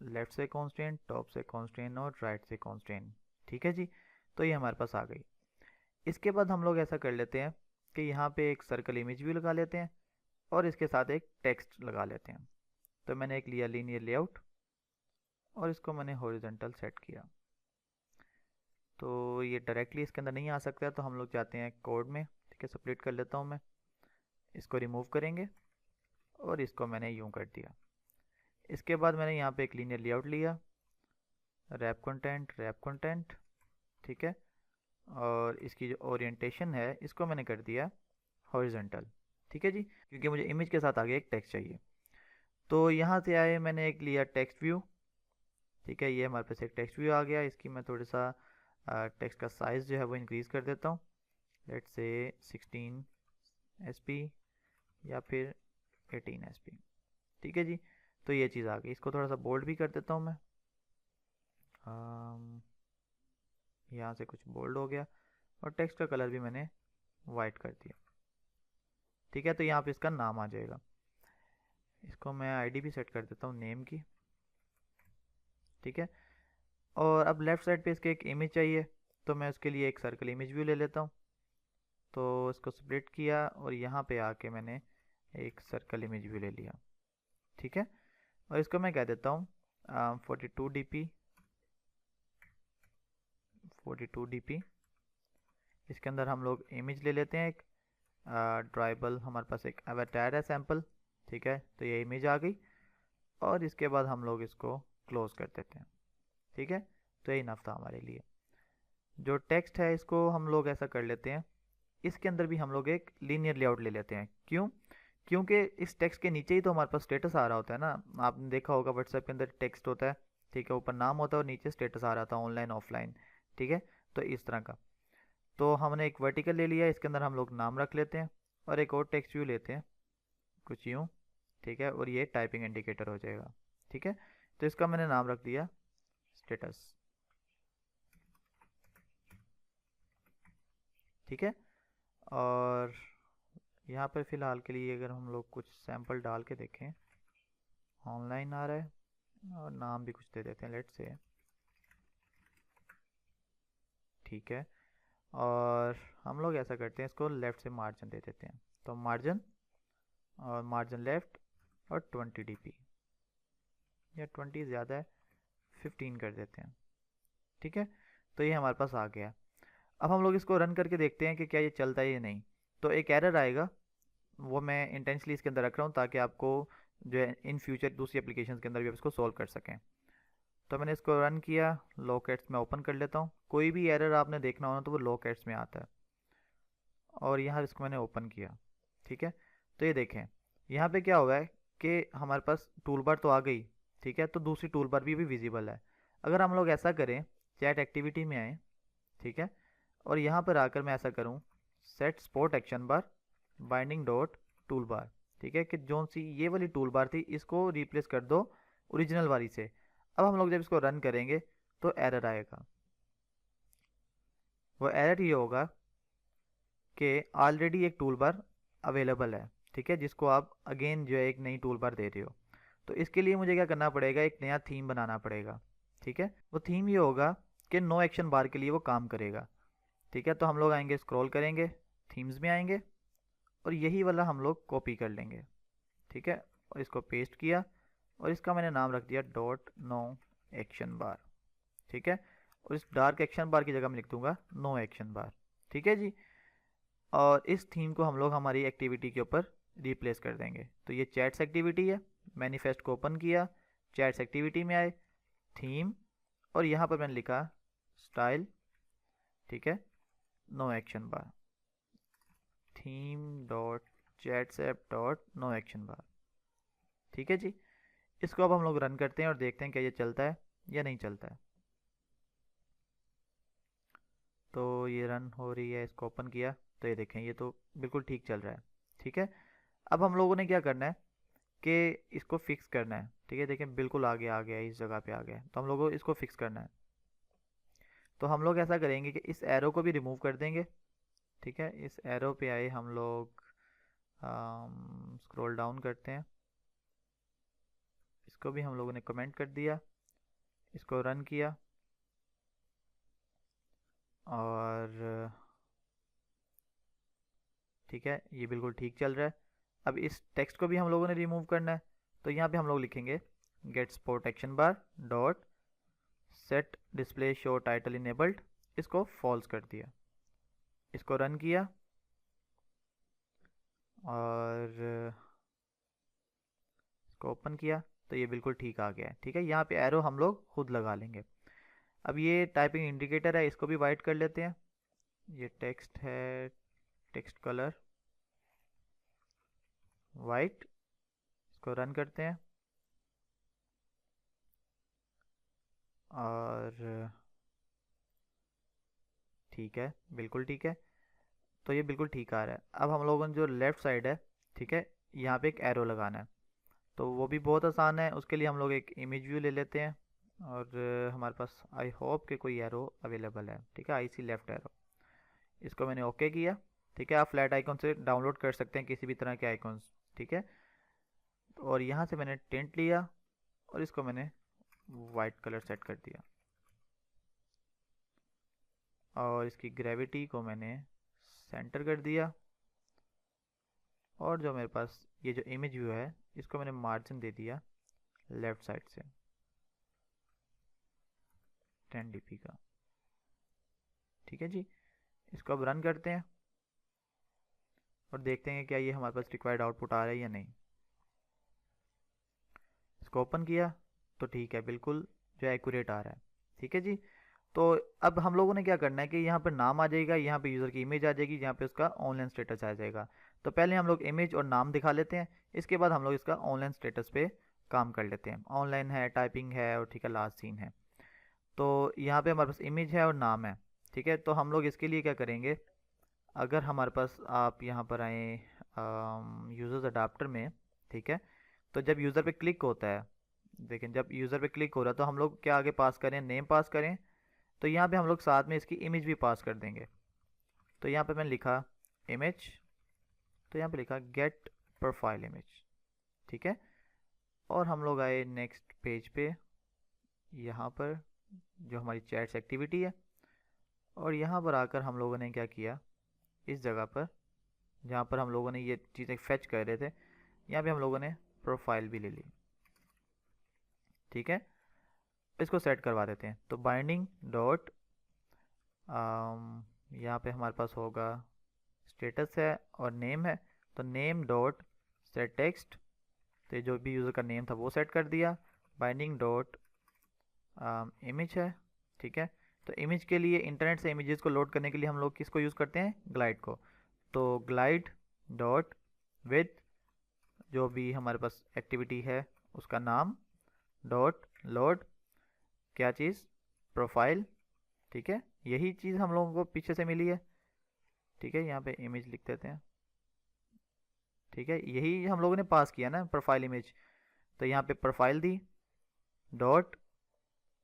लेफ्ट से कांस्टेंट, टॉप से कांस्टेंट और राइट से कांस्टेंट। ठीक है जी, तो ये हमारे पास आ गई। इसके बाद हम लोग ऐसा कर लेते हैं कि यहाँ पे एक सर्कल इमेज भी लगा लेते हैं और इसके साथ एक टेक्स्ट लगा लेते हैं। तो मैंने एक लिया लीनियर लेआउट और इसको मैंने हॉरिजॉन्टल सेट किया। तो ये डायरेक्टली इसके अंदर नहीं आ सकता है, तो हम लोग जाते हैं कोड में। ठीक है, स्प्लिट कर लेता हूँ मैं, इसको रिमूव करेंगे और इसको मैंने यूँ कर दिया। इसके बाद मैंने यहाँ पे एक लीनियर लेआउट लिया, रैप कंटेंट, ठीक है, और इसकी जो ओरिएंटेशन है इसको मैंने कर दिया हॉरिजॉन्टल। ठीक है जी, क्योंकि मुझे इमेज के साथ आगे एक टेक्स्ट चाहिए। तो यहाँ से आए मैंने एक लिया टेक्स्ट व्यू। ठीक है, ये हमारे पास एक टेक्स्ट व्यू आ गया। इसकी मैं थोड़ा सा टेक्स्ट का साइज़ जो है वो इंक्रीज़ कर देता हूँ, लेट्स से 16 SP या फिर 18 SP। ठीक है जी, तो ये चीज़ आ गई। इसको थोड़ा सा बोल्ड भी कर देता हूँ मैं, यहाँ से कुछ बोल्ड हो गया, और टेक्स्ट का कलर भी मैंने वाइट कर दिया। ठीक है, तो यहाँ पे इसका नाम आ जाएगा। इसको मैं आईडी भी सेट कर देता हूँ नेम की। ठीक है, और अब लेफ़्ट साइड पे इसके एक इमेज चाहिए, तो मैं उसके लिए एक सर्कल इमेज व्यू ले लेता हूँ। तो इसको स्प्लिट किया और यहाँ पे आके मैंने एक सर्कल इमेज व्यू ले लिया। ठीक है, और इसको मैं कह देता हूँ 42 dp। इसके अंदर हम लोग इमेज ले लेते हैं एक ड्राइबल, हमारे पास एक अवतार है सैम्पल। ठीक है, तो ये इमेज आ गई और इसके बाद हम लोग इसको क्लोज कर देते हैं। ठीक है, तो ये इनफ था हमारे लिए। जो टेक्स्ट है इसको हम लोग ऐसा कर लेते हैं, इसके अंदर भी हम लोग एक लीनियर लेआउट ले लेते हैं। क्यों? क्योंकि इस टेक्स्ट के नीचे ही तो हमारे पास स्टेटस आ रहा होता है ना। आपने देखा होगा व्हाट्सएप के अंदर टेक्स्ट होता है, ठीक है, ऊपर नाम होता है और नीचे स्टेटस आ रहा था ऑनलाइन ऑफलाइन। ठीक है, तो इस तरह का। तो हमने एक वर्टिकल ले लिया, इसके अंदर हम लोग नाम रख लेते हैं और एक और टेक्स्ट व्यू लेते हैं कुछ यूँ। ठीक है, और ये टाइपिंग इंडिकेटर हो जाएगा। ठीक है, तो इसका मैंने नाम रख दिया स्टेटस। ठीक है, और यहाँ पर फ़िलहाल के लिए अगर हम लोग कुछ सैंपल डाल के देखें, ऑनलाइन आ रहा है और नाम भी कुछ दे देते हैं, लेट्स से। ठीक है, और हम लोग ऐसा करते हैं, इसको लेफ़्ट से मार्जिन दे देते हैं। तो मार्जिन और मार्जिन लेफ़्ट और 20 dp, या 20 ज़्यादा है, 15 कर देते हैं। ठीक है, तो ये हमारे पास आ गया। अब हम लोग इसको रन करके देखते हैं कि क्या ये चलता है या नहीं। तो एक एरर आएगा, वो मैं इंटेंशनली इसके अंदर रख रहा हूँ ताकि आपको जो है इन फ्यूचर दूसरी एप्लीकेशन के अंदर भी आप इसको सॉल्व कर सकें। तो मैंने इसको रन किया, लॉकेट्स में ओपन कर लेता हूँ। कोई भी एरर आपने देखना हो ना तो वो लॉकेट्स में आता है, और यहाँ इसको मैंने ओपन किया। ठीक है, तो ये देखें यहाँ पे क्या हुआ है कि हमारे पास टूल बार तो आ गई। ठीक है, तो दूसरी टूल बार भी विजिबल है। अगर हम लोग ऐसा करें, चैट एक्टिविटी में आए, ठीक है, और यहाँ पर आकर मैं ऐसा करूँ सेट स्पॉट एक्शन बार बाइंडिंग डॉट टूल बार। ठीक है, कि जोन सी ये वाली टूल बार थी इसको रिप्लेस कर दो ओरिजिनल वाली से। अब हम लोग जब इसको रन करेंगे तो एरर आएगा। वो एरर ये होगा कि ऑलरेडी एक टूल बार अवेलेबल है, ठीक है, जिसको आप अगेन जो है एक नई टूल बार दे रहे हो। तो इसके लिए मुझे क्या करना पड़ेगा, एक नया थीम बनाना पड़ेगा। ठीक है, वो थीम ये होगा कि नो एक्शन बार के लिए वो काम करेगा। ठीक है, तो हम लोग आएंगे, स्क्रॉल करेंगे, थीम्स में आएंगे और यही वाला हम लोग कॉपी कर लेंगे। ठीक है, और इसको पेस्ट किया और इसका मैंने नाम रख दिया डॉट नो एक्शन बार। ठीक है, और इस डार्क एक्शन बार की जगह मैं लिख दूंगा नो एक्शन बार। ठीक है जी, और इस थीम को हम लोग हमारी एक्टिविटी के ऊपर रिप्लेस कर देंगे। तो ये चैट्स एक्टिविटी है, मैनिफेस्ट को ओपन किया, चैट्स एक्टिविटी में आए, थीम, और यहाँ पर मैंने लिखा स्टाइल। ठीक है, no action bar, theme dot chats app dot no action bar. ठीक है जी, इसको अब हम लोग रन करते हैं और देखते हैं क्या ये चलता है या नहीं चलता है। तो ये रन हो रही है, इसको ओपन किया तो ये देखें ये तो बिल्कुल ठीक चल रहा है। ठीक है, अब हम लोगों ने क्या करना है कि इसको फिक्स करना है। ठीक है, देखें बिल्कुल आ गया इस जगह पे आ गया, तो हम लोगों को इसको फिक्स करना है। तो हम लोग ऐसा करेंगे कि इस एरो को भी रिमूव कर देंगे। ठीक है, इस एरो पे आए हम लोग स्क्रॉल डाउन करते हैं, इसको भी हम लोगों ने कमेंट कर दिया, इसको रन किया और ठीक है, ये बिल्कुल ठीक चल रहा है। अब इस टेक्स्ट को भी हम लोगों ने रिमूव करना है, तो यहाँ पे हम लोग लिखेंगे get support action bar dot set display show title enabled, इसको फॉल्स कर दिया, इसको रन किया और इसको ओपन किया तो ये बिल्कुल ठीक आ गया है। ठीक है, यहाँ पे एरो हम लोग खुद लगा लेंगे। अब ये टाइपिंग इंडिकेटर है, इसको भी वाइट कर लेते हैं। ये टेक्स्ट है, टेक्स्ट कलर वाइट, इसको रन करते हैं और ठीक है, बिल्कुल ठीक है। तो ये बिल्कुल ठीक आ रहा है। अब हम लोगों ने जो लेफ़्ट साइड है, ठीक है, यहाँ पे एक एरो लगाना है, तो वो भी बहुत आसान है। उसके लिए हम लोग एक इमेज व्यू ले लेते हैं और हमारे पास आई होप के कोई एरो अवेलेबल है। ठीक है, आई सी लेफ़्ट एरो, इसको मैंने ओके किया। ठीक है, आप फ्लैट आइकॉन से डाउनलोड कर सकते हैं किसी भी तरह के आइकॉन्स। ठीक है, और यहाँ से मैंने टेंट लिया और इसको मैंने वाइट कलर सेट कर दिया और इसकी ग्रेविटी को मैंने सेंटर कर दिया और जो मेरे पास ये जो इमेज व्यू है, इसको मैंने मार्जिन दे दिया लेफ़्ट साइड से 10 dp का। ठीक है जी, इसको अब रन करते हैं और देखते हैं क्या ये हमारे पास रिक्वायर्ड आउटपुट आ रहा है या नहीं। इसको ओपन किया तो ठीक है, बिल्कुल जो एक्यूरेट आ रहा है। ठीक है जी, तो अब हम लोगों ने क्या करना है कि यहाँ पर नाम आ जाएगा, यहाँ पे यूज़र की इमेज आ जाएगी, यहाँ पे उसका ऑनलाइन स्टेटस आ जाएगा। तो पहले हम लोग इमेज और नाम दिखा लेते हैं, इसके बाद हम लोग इसका ऑनलाइन स्टेटस पे काम कर लेते हैं। ऑनलाइन है, टाइपिंग है और ठीक है लास्ट सीन है। तो यहाँ पे हमारे पास इमेज है और नाम है। ठीक है, तो हम लोग इसके लिए क्या करेंगे, अगर हमारे पास आप यहाँ पर आए यूज़र्स अडाप्टर में, ठीक है, तो जब यूज़र पे क्लिक होता है, देखें जब यूज़र पे क्लिक हो रहा है तो हम लोग क्या आगे पास करें, नेम पास करें। तो यहाँ पे हम लोग साथ में इसकी इमेज भी पास कर देंगे। तो यहाँ पे मैंने लिखा इमेज, तो यहाँ पे लिखा गेट प्रोफाइल इमेज। ठीक है, और हम लोग आए नेक्स्ट पेज पे, यहाँ पर जो हमारी चैट्स एक्टिविटी है, और यहाँ पर आकर हम लोगों ने क्या किया, इस जगह पर जहाँ पर हम लोगों ने ये चीज़ें फेच कर रहे थे, यहाँ पे हम लोगों ने प्रोफाइल भी ले ली। ठीक है, इसको सेट करवा देते हैं। तो बाइंडिंग डॉट यहाँ पे हमारे पास होगा स्टेटस है और नेम है, तो नेम डॉट सेट टेक्स्ट, तो जो भी यूज़र का नेम था वो सेट कर दिया। बाइंडिंग डॉट इमेज है। ठीक है, तो इमेज के लिए इंटरनेट से इमेजेस को लोड करने के लिए हम लोग किसको यूज़ करते हैं, ग्लाइड को। तो ग्लाइड डॉट विद जो भी हमारे पास एक्टिविटी है उसका नाम डॉट लोड क्या चीज़, प्रोफाइल। ठीक है, यही चीज़ हम लोगों को पीछे से मिली है। ठीक है, यहाँ पे इमेज लिख देते हैं। ठीक है, यही हम लोगों ने पास किया ना प्रोफाइल इमेज, तो यहाँ पे प्रोफाइल दी डॉट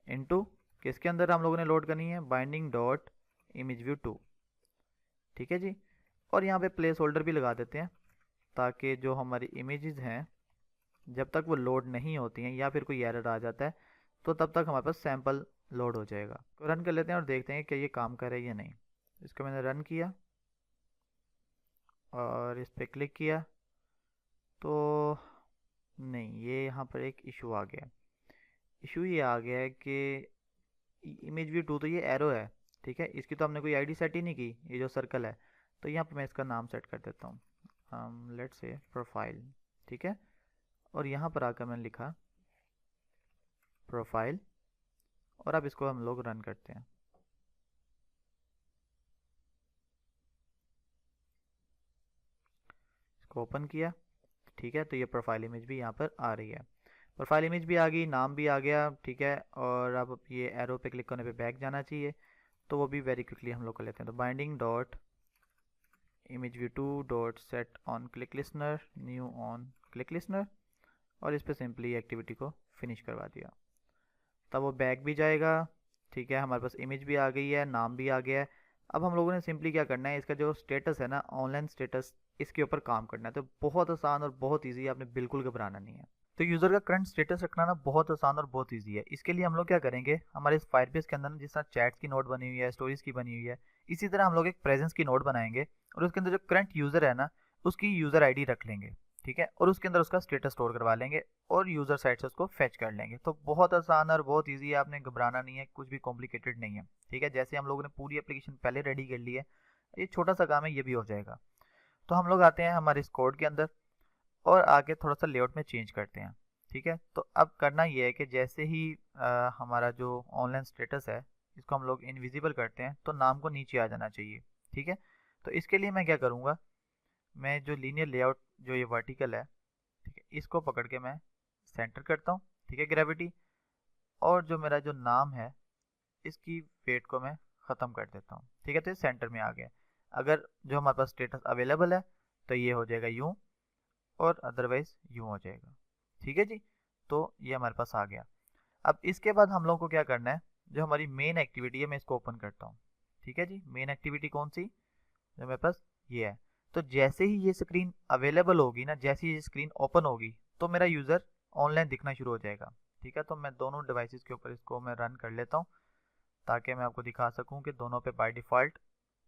इनटू किसके अंदर हम लोगों ने लोड करनी है, बाइंडिंग डॉट इमेज व्यू 2। ठीक है जी, और यहाँ पे प्लेस होल्डर भी लगा देते हैं ताकि जो हमारी इमेजेस हैं जब तक वो लोड नहीं होती हैं या फिर कोई एरर आ जाता है तो तब तक हमारे पास सैंपल लोड हो जाएगा। तो रन कर लेते हैं और देखते हैं कि ये काम करे या नहीं। इसको मैंने रन किया और इस पर क्लिक किया तो नहीं, ये यहाँ पर एक इशू आ गया। इशू ये आ गया है कि इमेज व्यू 2 तो ये एरो है। ठीक है, इसकी तो हमने कोई आईडी सेट ही नहीं की, ये जो सर्कल है। तो यहाँ पे मैं इसका नाम सेट कर देता हूँ, लेट्स से प्रोफाइल। ठीक है, और यहाँ पर आकर मैंने लिखा प्रोफाइल और अब इसको हम लोग रन करते हैं। इसको ओपन किया, ठीक है, तो ये प्रोफाइल इमेज भी यहाँ पर आ रही है। प्रोफाइल इमेज भी आ गई, नाम भी आ गया। ठीक है, और अब ये एरो पे क्लिक करने पे बैक जाना चाहिए, तो वो भी वेरी क्विकली हम लोग कर लेते हैं। तो binding dot image view 2 dot set on click listener new on click listener, और इस पर सिंपली एक्टिविटी को फिनिश करवा दिया। तब वो बैक भी जाएगा। ठीक है, हमारे पास इमेज भी आ गई है, नाम भी आ गया है। अब हम लोगों ने सिंपली क्या करना है, इसका जो स्टेटस है ना, ऑनलाइन स्टेटस, इसके ऊपर काम करना है। तो बहुत आसान और बहुत ईजी है, आपने बिल्कुल घबराना नहीं है। तो यूज़र का करंट स्टेटस रखना ना बहुत आसान और बहुत ईजी है। इसके लिए हम लोग क्या करेंगे, हमारे इस फायरबेस के अंदर ना जिस तरह चैट्स की नोट बनी हुई है, स्टोरीज की बनी हुई है, इसी तरह हम लोग एक प्रेजेंस की नोट बनाएंगे और उसके अंदर जो करंट यूज़र है ना, उसकी यूज़र आईडी रख लेंगे। ठीक है, और उसके अंदर उसका स्टेटस स्टोर करवा लेंगे और यूज़र साइड से उसको फेच कर लेंगे। तो बहुत आसान और बहुत ईजी है, आपने घबराना नहीं है, कुछ भी कॉम्प्लिकेटेड नहीं है। ठीक है, जैसे हम लोगों ने पूरी एप्लीकेशन पहले रेडी कर ली है, ये छोटा सा काम है, ये भी हो जाएगा। तो हम लोग आते हैं हमारे इस कोड के अंदर और आगे थोड़ा सा लेआउट में चेंज करते हैं। ठीक है, तो अब करना ये है कि जैसे ही हमारा जो ऑनलाइन स्टेटस है, इसको हम लोग इनविजिबल करते हैं, तो नाम को नीचे आ जाना चाहिए। ठीक है, तो इसके लिए मैं क्या करूँगा, मैं जो लीनियर लेआउट जो ये वर्टिकल है, ठीक है, इसको पकड़ के मैं सेंटर करता हूँ। ठीक है, ग्रेविटी, और जो मेरा जो नाम है, इसकी वेट को मैं ख़त्म कर देता हूँ। ठीक है, तो ये सेंटर में आ गया। अगर जो हमारे पास स्टेटस अवेलेबल है तो ये हो जाएगा यूँ, और अदरवाइज यूँ हो जाएगा। ठीक है जी, तो ये हमारे पास आ गया। अब इसके बाद हम लोग को क्या करना है, जो हमारी मेन एक्टिविटी है, मैं इसको ओपन करता हूँ। ठीक है जी, मेन एक्टिविटी कौन सी, जो मेरे पास ये है। तो जैसे ही ये स्क्रीन अवेलेबल होगी ना, जैसे ही ये स्क्रीन ओपन होगी, तो मेरा यूज़र ऑनलाइन दिखना शुरू हो जाएगा। ठीक है, तो मैं दोनों डिवाइसेस के ऊपर इसको मैं रन कर लेता हूँ, ताकि मैं आपको दिखा सकूँ कि दोनों पे बाय डिफ़ॉल्ट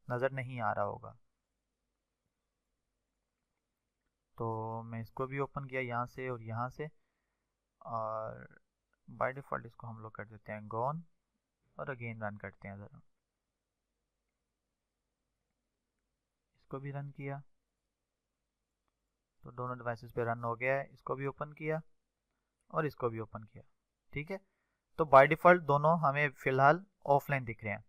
नज़र नहीं आ रहा होगा। तो मैं इसको भी ओपन किया यहाँ से और यहाँ से, और बाय डिफ़ॉल्ट इसको हम लोग कर देते हैं गॉन, और अगेन रन करते हैं ज़रा। इसको भी रन किया तो दोनों डिवाइसेस पे रन हो गया है। इसको भी ओपन किया और इसको भी ओपन किया। ठीक है, तो बाय डिफ़ॉल्ट दोनों हमें फ़िलहाल ऑफलाइन दिख रहे हैं।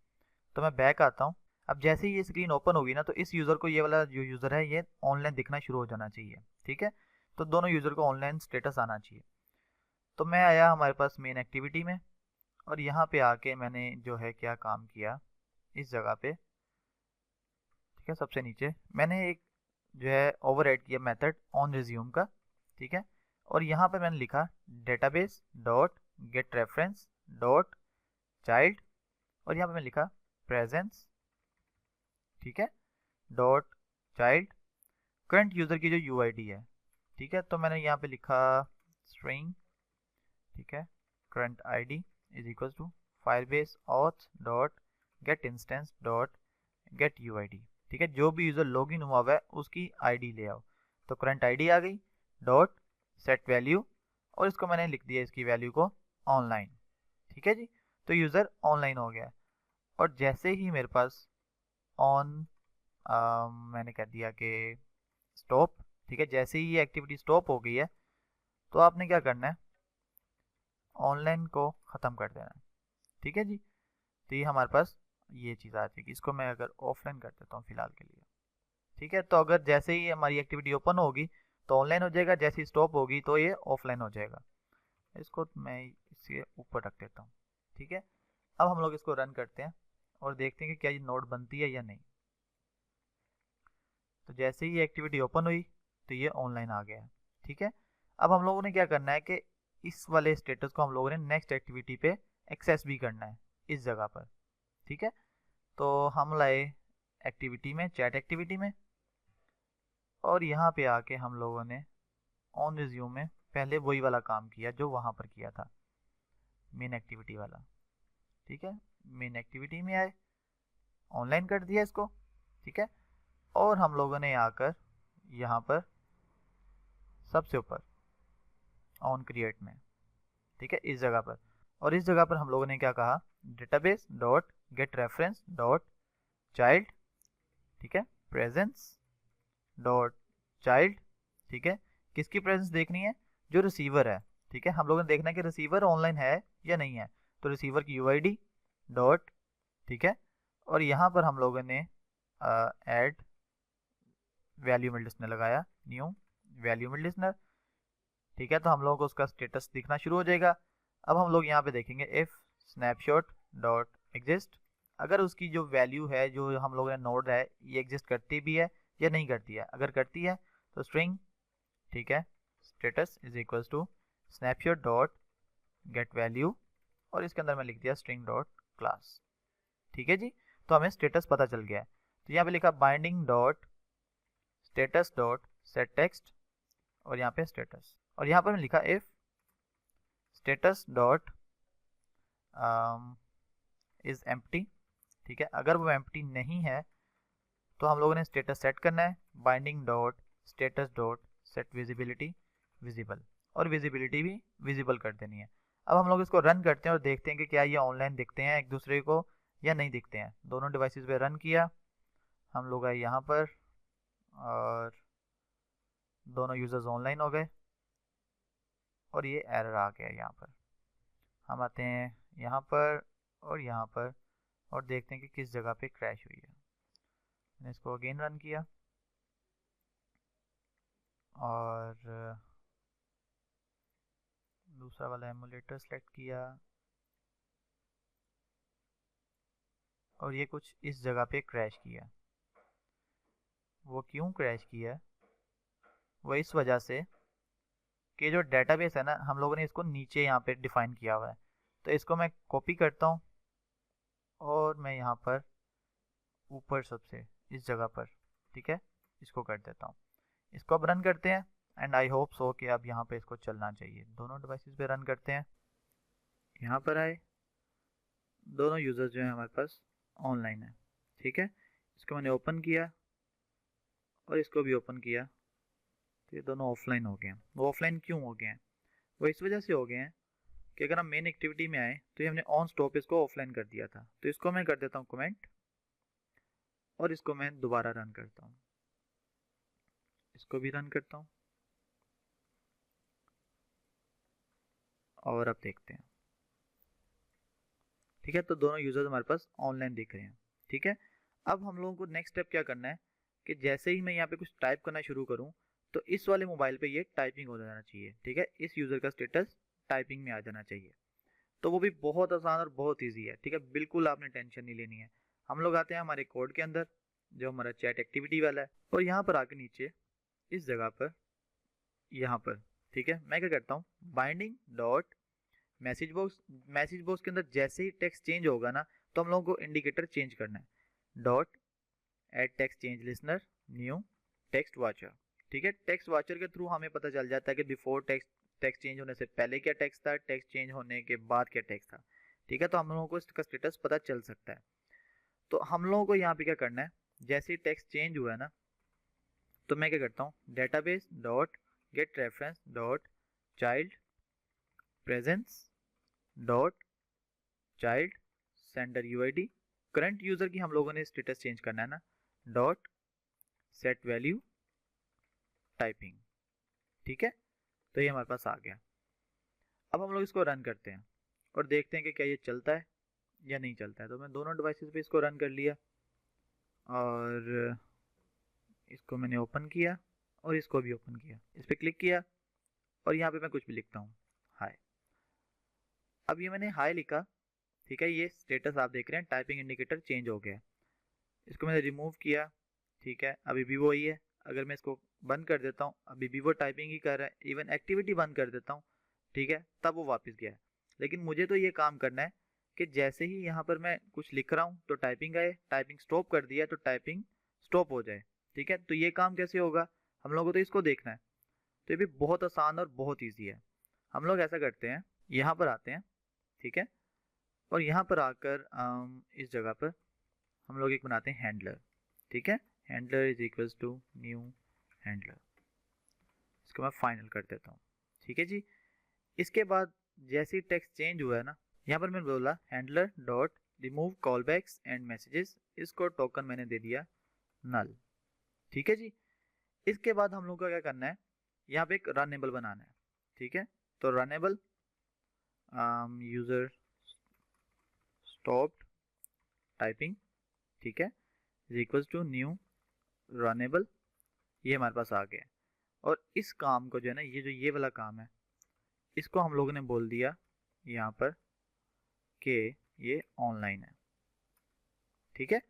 तो मैं बैक आता हूँ। अब जैसे ही ये स्क्रीन ओपन होगी ना, तो इस यूज़र को, ये वाला जो यूज़र है, ये ऑनलाइन दिखना शुरू हो जाना चाहिए। ठीक है, तो दोनों यूज़र को ऑनलाइन स्टेटस आना चाहिए। तो मैं आया हमारे पास मेन एक्टिविटी में, और यहाँ पे आके मैंने जो है क्या काम किया, इस जगह पे, ठीक है, सबसे नीचे मैंने एक जो है ओवरराइड किया मेथड ऑन रिज्यूम का। ठीक है, और यहाँ पे मैंने लिखा database dot get reference dot child, और यहाँ पे मैंने लिखा प्रेजेंस, ठीक है, डॉट चाइल्ड करंट यूज़र की जो यूआईडी है। ठीक है, तो मैंने यहाँ पे लिखा स्ट्रिंग, ठीक है, current ID is equal to Firebase auth dot get instance dot get UID. ठीक है, जो भी यूज़र लॉगिन हुआ हुआ है उसकी आईडी ले आओ। तो करंट आईडी आ गई, डॉट सेट वैल्यू, और इसको मैंने लिख दिया इसकी वैल्यू को ऑनलाइन। ठीक है जी, तो यूज़र ऑनलाइन हो गया। और जैसे ही मेरे पास ऑन मैंने कह दिया कि स्टॉप। ठीक है, जैसे ही ये एक्टिविटी स्टॉप हो गई है, तो आपने क्या करना है, ऑनलाइन को ख़त्म कर देना है। ठीक है जी, तो ये हमारे पास ये चीज़ आ जाएगी। इसको मैं अगर ऑफलाइन कर देता हूँ फ़िलहाल के लिए। ठीक है, तो अगर जैसे ही हमारी एक्टिविटी ओपन होगी तो ऑनलाइन हो जाएगा, जैसे ही स्टॉप होगी तो ये ऑफलाइन हो जाएगा। इसको मैं इसके ऊपर रख देता हूँ। ठीक है, अब हम लोग इसको रन करते हैं और देखते हैं कि क्या ये नोट बनती है या नहीं। तो जैसे ही एक्टिविटी ओपन हुई तो ये ऑनलाइन आ गया है। ठीक है, अब हम लोगों ने क्या करना है कि इस वाले स्टेटस को हम लोगों ने नेक्स्ट एक्टिविटी पे एक्सेस भी करना है इस जगह पर। ठीक है, तो हम लाए एक्टिविटी में, चैट एक्टिविटी में, और यहाँ पे आके हम लोगों ने ऑन रिज्यूम में पहले वही वाला काम किया जो वहाँ पर किया था, मेन एक्टिविटी वाला। ठीक है, मेन एक्टिविटी में आए, ऑनलाइन कर दिया इसको। ठीक है, और हम लोगों ने आकर यहाँ पर सबसे ऊपर ऑन क्रिएट में, ठीक है, इस जगह पर, और इस जगह पर हम लोगों ने क्या कहा, database dot get reference dot child, ठीक है, प्रेजेंस डॉट चाइल्ड। ठीक है, किसकी प्रेजेंस देखनी है, जो रिसीवर है। ठीक है, हम लोगों ने देखना है कि रिसीवर ऑनलाइन है या नहीं है, तो रिसीवर की यूआईडी डॉट, ठीक है, और यहाँ पर हम लोगों ने ऐड वैल्यू मिड लिस्नर लगाया, न्यू वैल्यू मिड लिस्नर। ठीक है, तो हम लोगों को उसका स्टेटस दिखना शुरू हो जाएगा। अब हम लोग यहाँ पे देखेंगे इफ़ स्नैपशॉट डॉट एग्जिस्ट, अगर उसकी जो वैल्यू है, जो हम लोगों ने नोड है, ये एग्जिस्ट करती भी है या नहीं करती है। अगर करती है तो स्ट्रिंग, ठीक है, status is equals to snapshot dot get value, और इसके अंदर मैं लिख दिया स्ट्रिंग डॉट क्लास। ठीक है जी, तो हमें स्टेटस पता चल गया है। तो यहाँ पे लिखा binding dot status dot set text और यहाँ पे स्टेटस, और यहाँ पर मैंने लिखा if status dot is empty. ठीक है, अगर वो एम्प्टी नहीं है तो हम लोगों ने स्टेटस सेट करना है binding dot status dot set visibility visible, और विजिबिलिटी भी विजिबल कर देनी है। अब हम लोग इसको रन करते हैं और देखते हैं कि क्या ये ऑनलाइन दिखते हैं एक दूसरे को या नहीं दिखते हैं। दोनों डिवाइसेस पे रन किया, हम लोग आए यहाँ पर और दोनों यूजर्स ऑनलाइन हो गए और ये एरर आ गया। यहाँ पर हम आते हैं यहाँ पर और यहाँ पर और देखते हैं कि किस जगह पे क्रैश हुई है। मैंने इसको अगेन रन किया और दूसरा वाला एमुलेटर सेलेक्ट किया और ये कुछ इस जगह पे क्रैश किया। वो क्यों क्रैश किया? वो इस वजह से कि जो डेटाबेस है ना, हम लोगों ने इसको नीचे यहाँ पे डिफाइन किया हुआ है। तो इसको मैं कॉपी करता हूँ और मैं यहाँ पर ऊपर सबसे इस जगह पर, ठीक है, इसको कर देता हूँ। इसको अब रन करते हैं एंड आई होप सो कि अब यहाँ पे इसको चलना चाहिए। दोनों डिवाइसेस पे रन करते हैं, यहाँ पर आए, दोनों यूजर्स जो हैं हमारे पास ऑनलाइन है। ठीक है, इसको मैंने ओपन किया और इसको भी ओपन किया, तो ये दोनों ऑफलाइन हो गए हैं। वो ऑफलाइन क्यों हो गए हैं? वो इस वजह से हो गए हैं कि अगर हम मेन एक्टिविटी में आए तो ये हमने ऑन स्टॉप इसको ऑफलाइन कर दिया था। तो इसको मैं कर देता हूँ कमेंट और इसको मैं दोबारा रन करता हूँ, इसको भी रन करता हूँ और अब देखते हैं। ठीक है, तो दोनों यूजर्स हमारे पास ऑनलाइन दिख रहे हैं। ठीक है, अब हम लोगों को नेक्स्ट स्टेप क्या करना है कि जैसे ही मैं यहाँ पे कुछ टाइप करना शुरू करूँ तो इस वाले मोबाइल पे ये टाइपिंग हो जाना चाहिए। ठीक है, इस यूजर का स्टेटस टाइपिंग में आ जाना चाहिए। तो वो भी बहुत आसान और बहुत ईजी है। ठीक है, बिल्कुल आपने टेंशन नहीं लेनी है। हम लोग आते हैं हमारे कोड के अंदर जो हमारा चैट एक्टिविटी वाला है और यहाँ पर आके नीचे इस जगह पर, यहाँ पर, ठीक है, मैं क्या करता हूँ बाइंडिंग डॉट मैसेज बॉक्स के अंदर जैसे ही टेक्स्ट चेंज होगा ना तो हम लोगों को इंडिकेटर चेंज करना है। Dot add text change listener new text watcher. ठीक है, टेक्स्ट वाचर के थ्रू हमें पता चल जाता है कि बिफोर टेक्स्ट चेंज होने से पहले क्या टेक्स्ट था, टेक्स्ट चेंज होने के बाद क्या टेक्स्ट था। ठीक है, तो हम लोगों को इसका स्टेटस पता चल सकता है। तो हम लोगों को यहाँ पे क्या करना है, जैसे ही टेक्स्ट चेंज हुआ है ना तो मैं क्या करता हूँ database dot get reference dot child presence dot child sender UID. Current user की हम लोगों ने स्टेटस चेंज करना है ना, डॉट सेट वैल्यू टाइपिंग। ठीक है, तो ये हमारे पास आ गया। अब हम लोग इसको रन करते हैं और देखते हैं कि क्या ये चलता है या नहीं चलता है। तो मैं दोनों डिवाइसेस पे इसको रन कर लिया और इसको मैंने ओपन किया और इसको भी ओपन किया, इस पर क्लिक किया और यहाँ पे मैं कुछ भी लिखता हूँ हाय। अब ये मैंने हाय लिखा, ठीक है, ये स्टेटस आप देख रहे हैं टाइपिंग इंडिकेटर चेंज हो गया। इसको मैंने रिमूव किया, ठीक है, अभी भी वही है। अगर मैं इसको बंद कर देता हूँ अभी भी वो टाइपिंग ही कर रहा है। इवन एक्टिविटी बंद कर देता हूँ, ठीक है, तब वो वापस गया है। लेकिन मुझे तो ये काम करना है कि जैसे ही यहाँ पर मैं कुछ लिख रहा हूँ तो टाइपिंग आए, टाइपिंग स्टॉप कर दिया तो टाइपिंग स्टॉप हो जाए। ठीक है, तो ये काम कैसे होगा हम लोगों को तो इसको देखना है। तो ये भी बहुत आसान और बहुत ईजी है। हम लोग ऐसा करते हैं, यहाँ पर आते हैं, ठीक है, और यहाँ पर आकर इस जगह पर हम लोग एक बनाते हैं हैंडलर। ठीक है, handler is equals to new handler. इसको मैं फाइनल कर देता हूँ। ठीक है जी, इसके बाद जैसे ही टेक्स्ट चेंज हुआ है ना, यहाँ पर मैंने बोला handler dot remove callbacks and messages, इसको टोकन मैंने दे दिया नल। ठीक है जी, इसके बाद हम लोग को क्या करना है, यहाँ पे एक रनेबल बनाना है। ठीक है, तो रनेबल यूजर स्टॉप्ड टाइपिंग, ठीक है, is equals to new runnable. ये हमारे पास आ गया और इस काम को जो है ना, ये वाला काम है, इसको हम लोगों ने बोल दिया यहाँ पर कि ये ऑनलाइन है। ठीक है,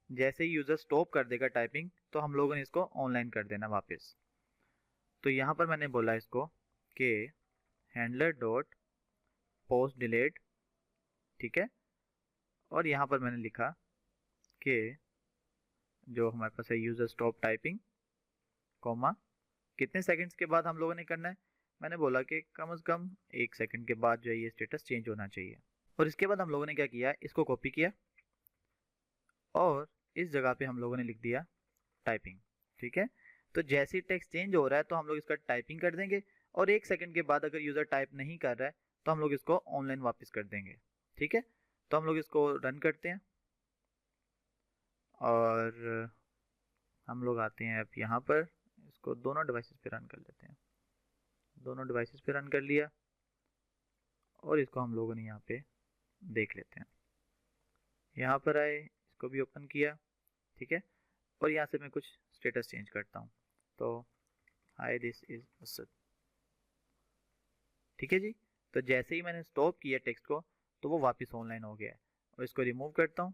जैसे ही यूजर स्टॉप कर देगा टाइपिंग तो हम लोगों ने इसको ऑनलाइन कर देना वापस। तो यहाँ पर मैंने बोला इसको कि हैंडलर डॉट पोस्ट डिलेट, ठीक है, और यहाँ पर मैंने लिखा कि जो हमारे पास है यूजर स्टॉप टाइपिंग कॉमा कितने सेकंड्स के बाद हम लोगों ने करना है। मैंने बोला कि कम से कम 1 सेकंड के बाद जो है ये स्टेटस चेंज होना चाहिए। और इसके बाद हम लोगों ने क्या किया, इसको कॉपी किया और इस जगह पे हम लोगों ने लिख दिया टाइपिंग। ठीक है, तो जैसे ही टेक्स्ट चेंज हो रहा है तो हम लोग इसका टाइपिंग कर देंगे और 1 सेकंड के बाद अगर यूज़र टाइप नहीं कर रहा है तो हम लोग इसको ऑनलाइन वापस कर देंगे। ठीक है, तो हम लोग इसको रन करते हैं और हम लोग आते हैं अब यहाँ पर, इसको दोनों डिवाइसेस पे रन कर लेते हैं। दोनों डिवाइसेस पे रन कर लिया और इसको हम लोगों ने यहाँ पे देख लेते हैं। यहाँ पर आए, इसको भी ओपन किया। ठीक है, और यहाँ से मैं कुछ स्टेटस चेंज करता हूँ, तो हाय दिस इज असद। ठीक है जी, तो जैसे ही मैंने स्टॉप किया टेक्स्ट को तो वो वापस ऑनलाइन हो गया है। और इसको रिमूव करता हूँ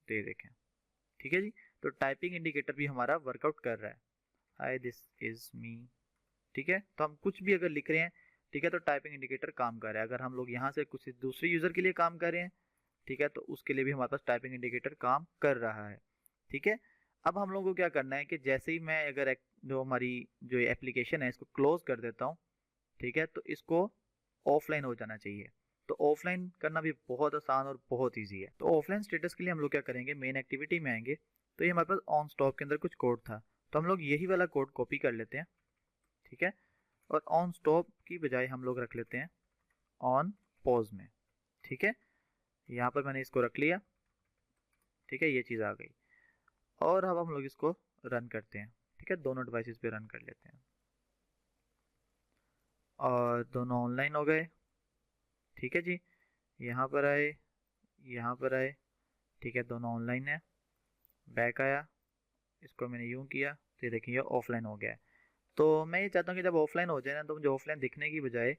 तो ये देखें। ठीक है जी, तो टाइपिंग इंडिकेटर भी हमारा वर्कआउट कर रहा है। Hi this is me. ठीक है, तो हम कुछ भी अगर लिख रहे हैं, ठीक है, तो टाइपिंग इंडिकेटर काम कर रहा है। अगर हम लोग यहाँ से कुछ दूसरे यूज़र के लिए काम कर रहे हैं, ठीक है, तो उसके लिए भी हमारे पास टाइपिंग इंडिकेटर काम कर रहा है। ठीक है, अब हम लोगों को क्या करना है कि जैसे ही मैं अगर जो हमारी जो एप्लीकेशन है इसको क्लोज कर देता हूँ, ठीक है, तो इसको ऑफलाइन हो जाना चाहिए। तो ऑफलाइन करना भी बहुत आसान और बहुत ईजी है। तो ऑफलाइन स्टेटस के लिए हम लोग क्या करेंगे, मेन एक्टिविटी में आएंगे तो ये हमारे पास ऑन स्टॉप के अंदर कुछ कोड था, तो हम लोग यही वाला कोड कॉपी कर लेते हैं। ठीक है, और ऑन स्टॉप की बजाय हम लोग रख लेते हैं ऑन पॉज में। ठीक है, यहाँ पर मैंने इसको रख लिया। ठीक है, ये चीज़ आ गई और अब हम लोग इसको रन करते हैं। ठीक है, दोनों डिवाइसेस पे रन कर लेते हैं और दोनों ऑनलाइन हो गए। ठीक है जी, यहाँ पर आए, यहाँ पर आए। ठीक है, दोनों ऑनलाइन है। बैक आया, इसको मैंने यूँ किया तो ये देखिए ये ऑफलाइन हो गया है। तो मैं ये चाहता हूँ कि जब ऑफलाइन हो जाए ना तो मुझे ऑफलाइन दिखने की बजाय,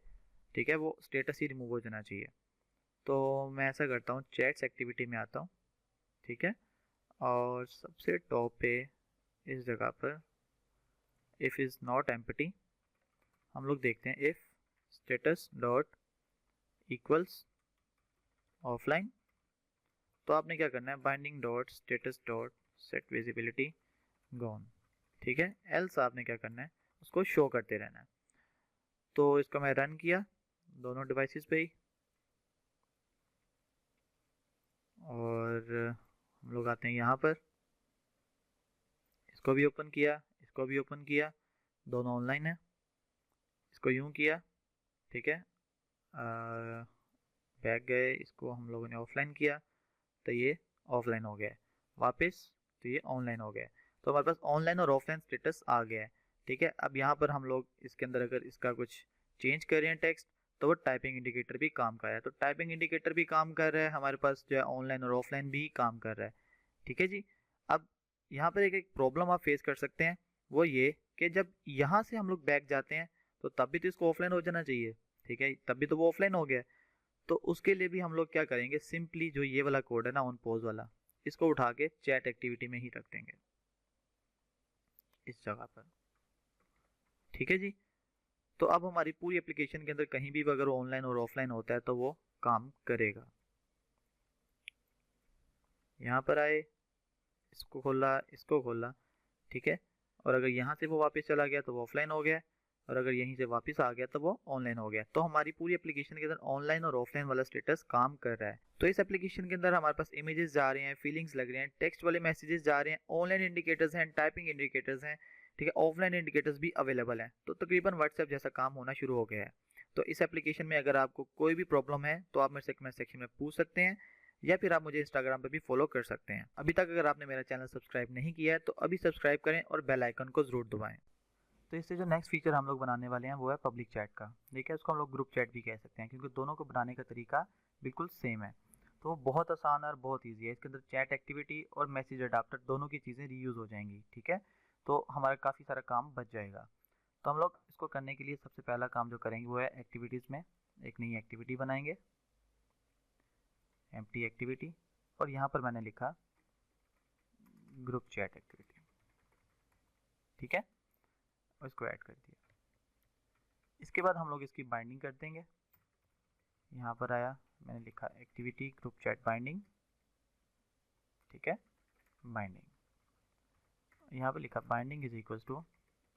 ठीक है, वो स्टेटस ही रिमूव हो जाना चाहिए। तो मैं ऐसा करता हूँ, चैट्स एक्टिविटी में आता हूँ। ठीक है, और सबसे टॉप पे इस जगह पर इफ़ इज़ नॉट एम्प्टी हम लोग देखते हैं if status dot equals offline. तो आपने क्या करना है, binding dot status dot set visibility gone. ठीक है, एल्स आपने क्या करना है, उसको शो करते रहना है। तो इसको मैं रन किया दोनों डिवाइसेस पे ही और हम लोग आते हैं यहाँ पर, इसको भी ओपन किया, इसको भी ओपन किया, दोनों ऑनलाइन है। इसको यूँ किया, ठीक है, बैक गए, इसको हम लोगों ने ऑफलाइन किया तो ये ऑफलाइन हो गया है, वापस तो ये ऑनलाइन हो गया है। तो हमारे पास ऑनलाइन और ऑफलाइन स्टेटस आ गया है। ठीक है, अब यहाँ पर हम लोग इसके अंदर अगर इसका कुछ चेंज कर रहे हैं टेक्स्ट तो वो टाइपिंग इंडिकेटर भी काम कर रहा है। तो टाइपिंग इंडिकेटर भी काम कर रहा है, हमारे पास जो है ऑनलाइन और ऑफलाइन भी काम कर रहा है। ठीक है जी, अब यहाँ पर एक प्रॉब्लम आप फेस कर सकते हैं, वो ये कि जब यहाँ से हम लोग बैक जाते हैं तो तब भी तो इसको ऑफलाइन हो जाना चाहिए। ठीक है, तब भी तो वो ऑफलाइन हो गया। तो उसके लिए भी हम लोग क्या करेंगे, सिंपली जो ये वाला कोड है ना ऑन पॉज वाला, इसको उठा के चैट एक्टिविटी में ही रख देंगे इस जगह पर। ठीक है जी, तो अब हमारी पूरी एप्लीकेशन के अंदर कहीं भी अगर ऑनलाइन और ऑफलाइन होता है तो वो काम करेगा। यहाँ पर आए, इसको खोला, इसको खोला। ठीक है, और अगर यहाँ से वो वापस चला गया तो वो ऑफलाइन हो गया, और अगर यहीं से वापस आ गया तो वो ऑनलाइन हो गया। तो हमारी पूरी एप्लीकेशन के अंदर ऑनलाइन और ऑफलाइन वाला स्टेटस काम कर रहा है। तो इस एप्लीकेशन के अंदर हमारे पास इमेजेस जा रहे हैं, फीलिंग्स लग रहे हैं, टेक्स्ट वाले मैसेजेस जा रहे हैं, ऑनलाइन इंडिकेटर्स हैं, टाइपिंग इंडिकेटर्स हैं। ठीक है, ऑफलाइन इंडिकेटर्स भी अवेलेबल हैं। तो तकरीबन व्हाट्सएप जैसा काम होना शुरू हो गया है। तो इस एप्लीकेशन में अगर आपको कोई भी प्रॉब्लम है तो आप मेरे से कमेंट सेक्शन में पूछ सकते हैं, या फिर आप मुझे इंस्टाग्राम पर भी फॉलो कर सकते हैं। अभी तक अगर आपने मेरा चैनल सब्सक्राइब नहीं किया है तो अभी सब्सक्राइब करें और बेल आइकन को जरूर दबाएं। तो इससे जो नेक्स्ट फीचर हम लोग बनाने वाले हैं वो है पब्लिक चैट का। ठीक है, उसको हम लोग ग्रुप चैट भी कह सकते हैं क्योंकि दोनों को बनाने का तरीका बिल्कुल सेम है। तो वो बहुत आसान और बहुत ईजी है। इसके अंदर चैट एक्टिविटी और मैसेज अडाप्टर दोनों की चीज़ें रीयूज़ हो जाएंगी। ठीक है, तो हमारा काफ़ी सारा काम बच जाएगा। तो हम लोग इसको करने के लिए सबसे पहला काम जो करेंगे वो है एक्टिविटीज़ में एक नई एक्टिविटी बनाएंगे, एम्प्टी एक्टिविटी, और यहाँ पर मैंने लिखा ग्रुप चैट एक्टिविटी। ठीक है, और इसको ऐड कर दिया। इसके बाद हम लोग इसकी बाइंडिंग कर देंगे। यहाँ पर आया, मैंने लिखा एक्टिविटी ग्रुप चैट बाइंडिंग। ठीक है, बाइंडिंग। यहाँ पे लिखा binding is equals to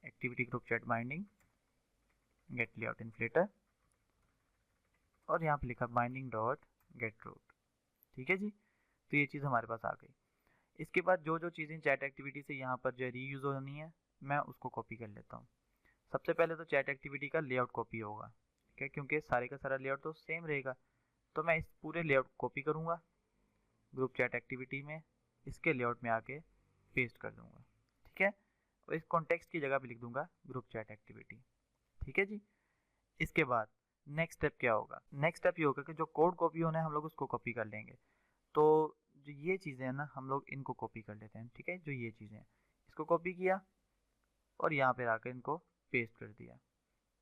activity group chat binding get layout inflater, और यहाँ पे लिखा बाइंडिंग डॉट गेट रूट। ठीक है जी, तो ये चीज़ हमारे पास आ गई। इसके बाद जो जो चीज़ें चैट एक्टिविटी से यहाँ पर जो रीयूज होनी है मैं उसको कॉपी कर लेता हूँ। सबसे पहले तो चैट एक्टिविटी का लेआउट कॉपी होगा, ठीक है, क्योंकि सारे का सारा लेआउट तो सेम रहेगा। तो मैं इस पूरे लेआउट कॉपी करूँगा ग्रुप चैट एक्टिविटी में, इसके लेआउट में आके पेस्ट कर दूँगा, ठीक है, और इस कॉन्टेक्स्ट की जगह पे लिख दूँगा ग्रुप चैट एक्टिविटी। ठीक है जी, इसके बाद नेक्स्ट स्टेप क्या होगा? नेक्स्ट स्टेप ये होगा कि जो कोड कॉपी होना है हम लोग उसको कॉपी कर लेंगे। तो जो ये चीज़ें हैं ना हम लोग इनको कॉपी कर लेते हैं, ठीक है, जो ये चीज़ें हैं इसको कॉपी किया और यहाँ पे आकर इनको पेस्ट कर दिया।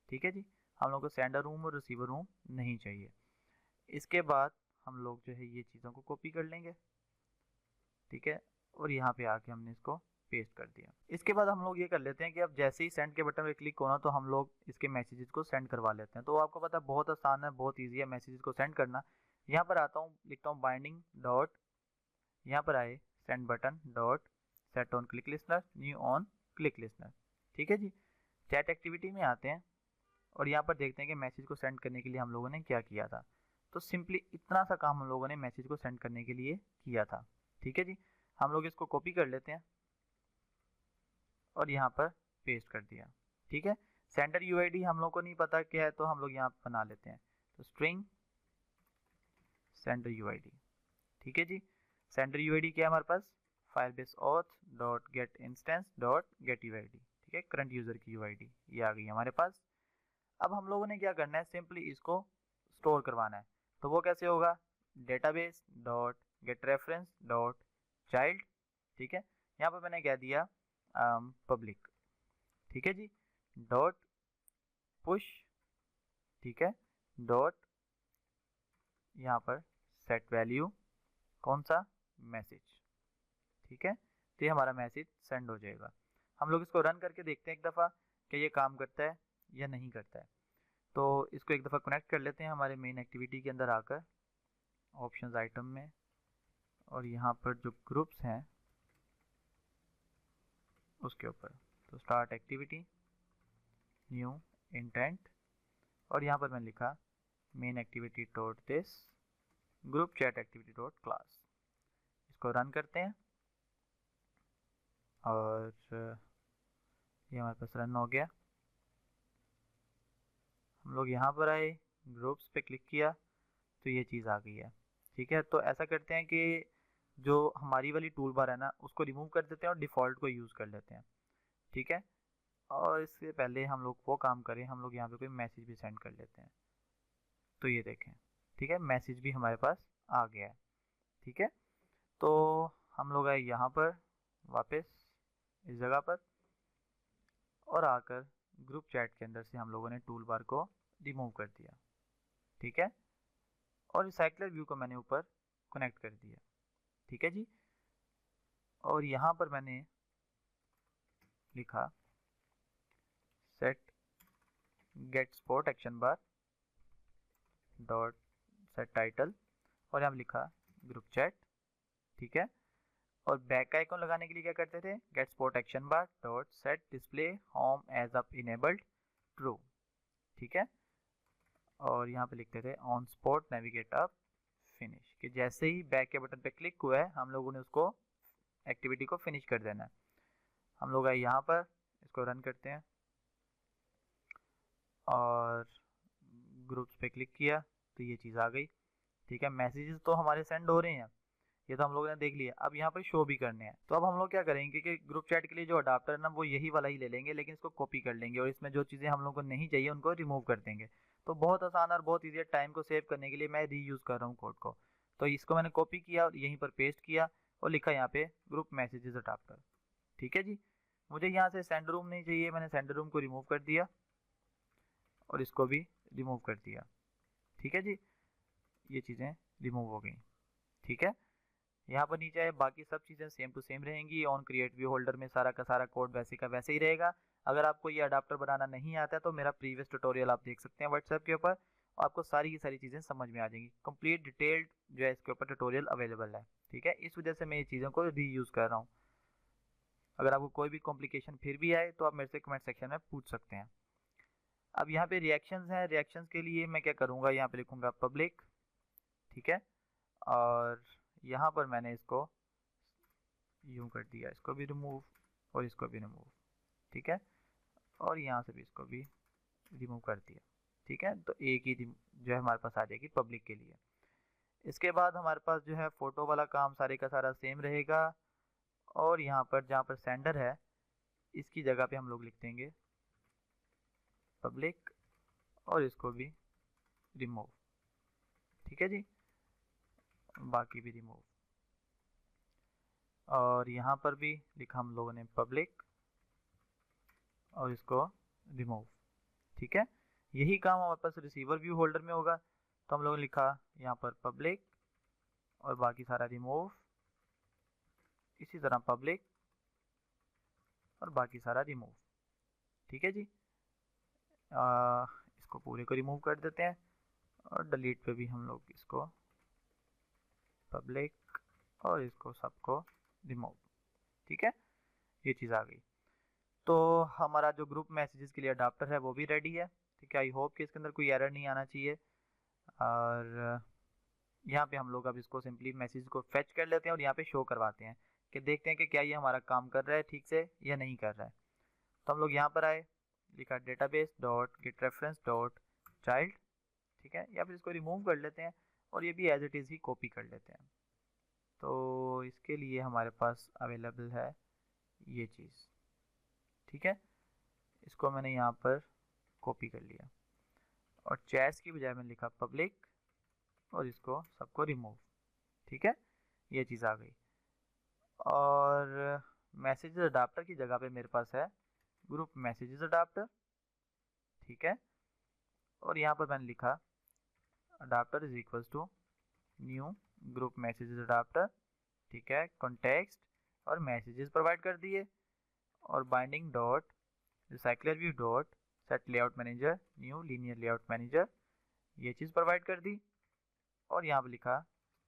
ठीक है जी, हम लोग को सेंडर रूम और रिसीवर रूम नहीं चाहिए। इसके बाद हम लोग जो है ये चीज़ों को कॉपी कर लेंगे, ठीक है, और यहाँ पे आके हमने इसको पेस्ट कर दिया। इसके बाद हम लोग ये कर लेते हैं कि अब जैसे ही सेंड के बटन पे क्लिक होना तो हम लोग इसके मैसेजेस को सेंड करवा लेते हैं। तो आपको पता है बहुत आसान है, बहुत ईजी है मैसेजेस को सेंड करना। यहाँ पर आता हूँ, लिखता हूँ बाइंडिंग डॉट, यहाँ पर आए send button dot set on click listener, new on click listener. ठीक है जी, चैट एक्टिविटी में आते हैं और यहाँ पर देखते हैं कि मैसेज को सेंड करने के लिए हम लोगों ने क्या किया था। तो सिंपली इतना सा काम हम लोगों ने मैसेज को सेंड करने के लिए किया था। ठीक है जी, हम लोग इसको कॉपी कर लेते हैं और यहाँ पर पेस्ट कर दिया। ठीक है, सेंडर यूआईडी हम लोग को नहीं पता क्या है तो हम लोग यहाँ बना लेते हैं, तो स्ट्रिंग सेंडर यूआईडी। ठीक है जी, सेंडर यूआईडी क्या है हमारे पास? Firebase auth dot get instance dot get UID. ठीक है, करंट यूजर की यूआईडी ये आ गई हमारे पास। अब हम लोगों ने क्या करना है, सिंपली इसको स्टोर करवाना है। तो वो कैसे होगा? Database dot get reference dot child. ठीक है, यहाँ पर मैंने क्या दिया, पब्लिक। ठीक है जी, डॉट पुश, ठीक है, डॉट यहाँ पर सेट वैल्यू, कौन सा? मैसेज। ठीक है, तो ये हमारा मैसेज सेंड हो जाएगा। हम लोग इसको रन करके देखते हैं एक दफ़ा कि ये काम करता है या नहीं करता है। तो इसको एक दफ़ा कनेक्ट कर लेते हैं हमारे मेन एक्टिविटी के अंदर आकर, ऑप्शंस आइटम में, और यहाँ पर जो ग्रुप्स हैं उसके ऊपर। तो स्टार्ट एक्टिविटी, न्यू इंटेंट, और यहाँ पर मैंने लिखा main activity dot this group chat activity dot class. इसको रन करते हैं और ये हमारे पास रन हो गया। हम लोग यहाँ पर आए, ग्रुप्स पे क्लिक किया तो ये चीज़ आ गई है। ठीक है, तो ऐसा करते हैं कि जो हमारी वाली टूल बार है ना उसको रिमूव कर देते हैं और डिफ़ॉल्ट को यूज़ कर लेते हैं। ठीक है, और इससे पहले हम लोग वो काम करें, हम लोग यहाँ पे कोई मैसेज भी सेंड कर लेते हैं। तो ये देखें, ठीक है, मैसेज भी हमारे पास आ गया है। ठीक है, तो हम लोग आए यहाँ पर वापस इस जगह पर, और आकर ग्रुप चैट के अंदर से हम लोगों ने टूल बार को रिमूव कर दिया। ठीक है, और साइक्लर व्यू को मैंने ऊपर कनेक्ट कर दिया। ठीक है जी, और यहाँ पर मैंने लिखा set get support action bar dot set title, और यहाँ लिखा ग्रुप चैट। ठीक है, और बैक का आइकॉन लगाने के लिए क्या करते थे, get support action bar dot set display home as up enabled true. ठीक है, और यहाँ पे लिखते थे on support navigate up finish, कि जैसे ही बैक के बटन पे क्लिक हुआ है हम लोगों ने उसको एक्टिविटी को फिनिश कर देना है। हम लोग आए यहाँ पर, इसको रन करते हैं और ग्रुप्स पे क्लिक किया तो ये चीज़ आ गई। ठीक है, मैसेजेस तो हमारे सेंड हो रहे हैं, ये तो हम लोगों ने देख लिया। अब यहाँ पर शो भी करने हैं, तो अब हम लोग क्या करेंगे कि ग्रुप चैट के लिए जो अडाप्टर है ना वो यही वाला ही ले लेंगे, लेकिन इसको कॉपी कर लेंगे और इसमें जो चीज़ें हम लोग को नहीं चाहिए उनको रिमूव कर देंगे। तो बहुत आसान और बहुत ईजी है, टाइम को सेव करने के लिए मैं रीयूज़ कर रहा हूँ कोड को। तो इसको मैंने कॉपी किया और यहीं पर पेस्ट किया और लिखा यहाँ पे ग्रुप मैसेजेस अडाप्टर। ठीक है जी, मुझे यहाँ से सेंडर रूम नहीं चाहिए, मैंने सेंडर रूम को रिमूव कर दिया और इसको भी रिमूव कर दिया। ठीक है जी, ये चीज़ें रिमूव हो गई। ठीक है, यहाँ पर नीचे बाकी सब चीज़ें सेम टू सेम रहेंगी। ऑन क्रिएट व्यू होल्डर में सारा का सारा कोड वैसे का वैसे ही रहेगा। अगर आपको ये अडाप्टर बनाना नहीं आता है तो मेरा प्रीवियस ट्यूटोरियल आप देख सकते हैं व्हाट्सएप के ऊपर, और आपको सारी की सारी चीज़ें समझ में आ जाएंगी। कंप्लीट डिटेल्ड जो है इसके ऊपर ट्यूटोरियल अवेलेबल है, ठीक है। इस वजह से मैं ये चीज़ों को रीयूज़ कर रहा हूँ। अगर आपको कोई भी कॉम्प्लिकेशन फिर भी आए तो आप मेरे से कमेंट सेक्शन में पूछ सकते हैं। अब यहाँ पे रिएक्शंस हैं, रिएक्शंस के लिए मैं क्या करूँगा, यहाँ पे लिखूँगा पब्लिक, ठीक है। और यहाँ पर मैंने इसको यूँ कर दिया, इसको भी रिमूव और इसको भी रिमूव, ठीक है। और यहाँ से भी इसको भी रिमूव कर दिया, ठीक है। तो एक ही जो है हमारे पास आ जाएगी पब्लिक के लिए। इसके बाद हमारे पास जो है फ़ोटो वाला काम सारे का सारा सेम रहेगा। और यहाँ पर जहाँ पर सेंडर है इसकी जगह पे हम लोग लिख देंगे पब्लिक और इसको भी रिमूव, ठीक है जी। बाकी भी रिमूव और यहाँ पर भी लिखा हम लोगों ने पब्लिक और इसको रिमूव, ठीक है। यही काम हमारे पास रिसीवर व्यू होल्डर में होगा। तो हम लोगों ने लिखा यहाँ पर पब्लिक और बाकी सारा रिमूव, इसी तरह पब्लिक और बाकी सारा रिमूव, ठीक है जी। इसको पूरे को रिमूव कर देते हैं और डिलीट पे भी हम लोग इसको पब्लिक और इसको सबको रिमूव, ठीक है। ये चीज़ आ गई। तो हमारा जो ग्रुप मैसेजेस के लिए अडाप्टर है वो भी रेडी है, ठीक है। आई होप कि इसके अंदर कोई एरर नहीं आना चाहिए। और यहाँ पे हम लोग अब इसको सिंपली मैसेज को फेच कर लेते हैं और यहाँ पे शो करवाते हैं कि देखते हैं कि क्या ये हमारा काम कर रहा है ठीक से या नहीं कर रहा है। तो हम लोग यहाँ पर आए, लिखा database dot get reference dot child, ठीक है। या फिर इसको रिमूव कर लेते हैं और ये भी एज इट इज़ ही कॉपी कर लेते हैं। तो इसके लिए हमारे पास अवेलेबल है ये चीज़, ठीक है। इसको मैंने यहाँ पर कॉपी कर लिया और चैस की बजाय मैंने लिखा पब्लिक और इसको सबको रिमूव, ठीक है। ये चीज़ आ गई। और मैसेजेस अडाप्टर की जगह पे मेरे पास है ग्रुप मैसेजेस अडाप्टर, ठीक है। और यहाँ पर मैंने लिखा adapter is equals to new group messages adapter, ठीक है। कॉन्टेक्स्ट और मैसेजेस प्रोवाइड कर दिए और binding dot recycler view dot set layout manager new linear layout manager, ये चीज़ प्रोवाइड कर दी। और यहाँ पर लिखा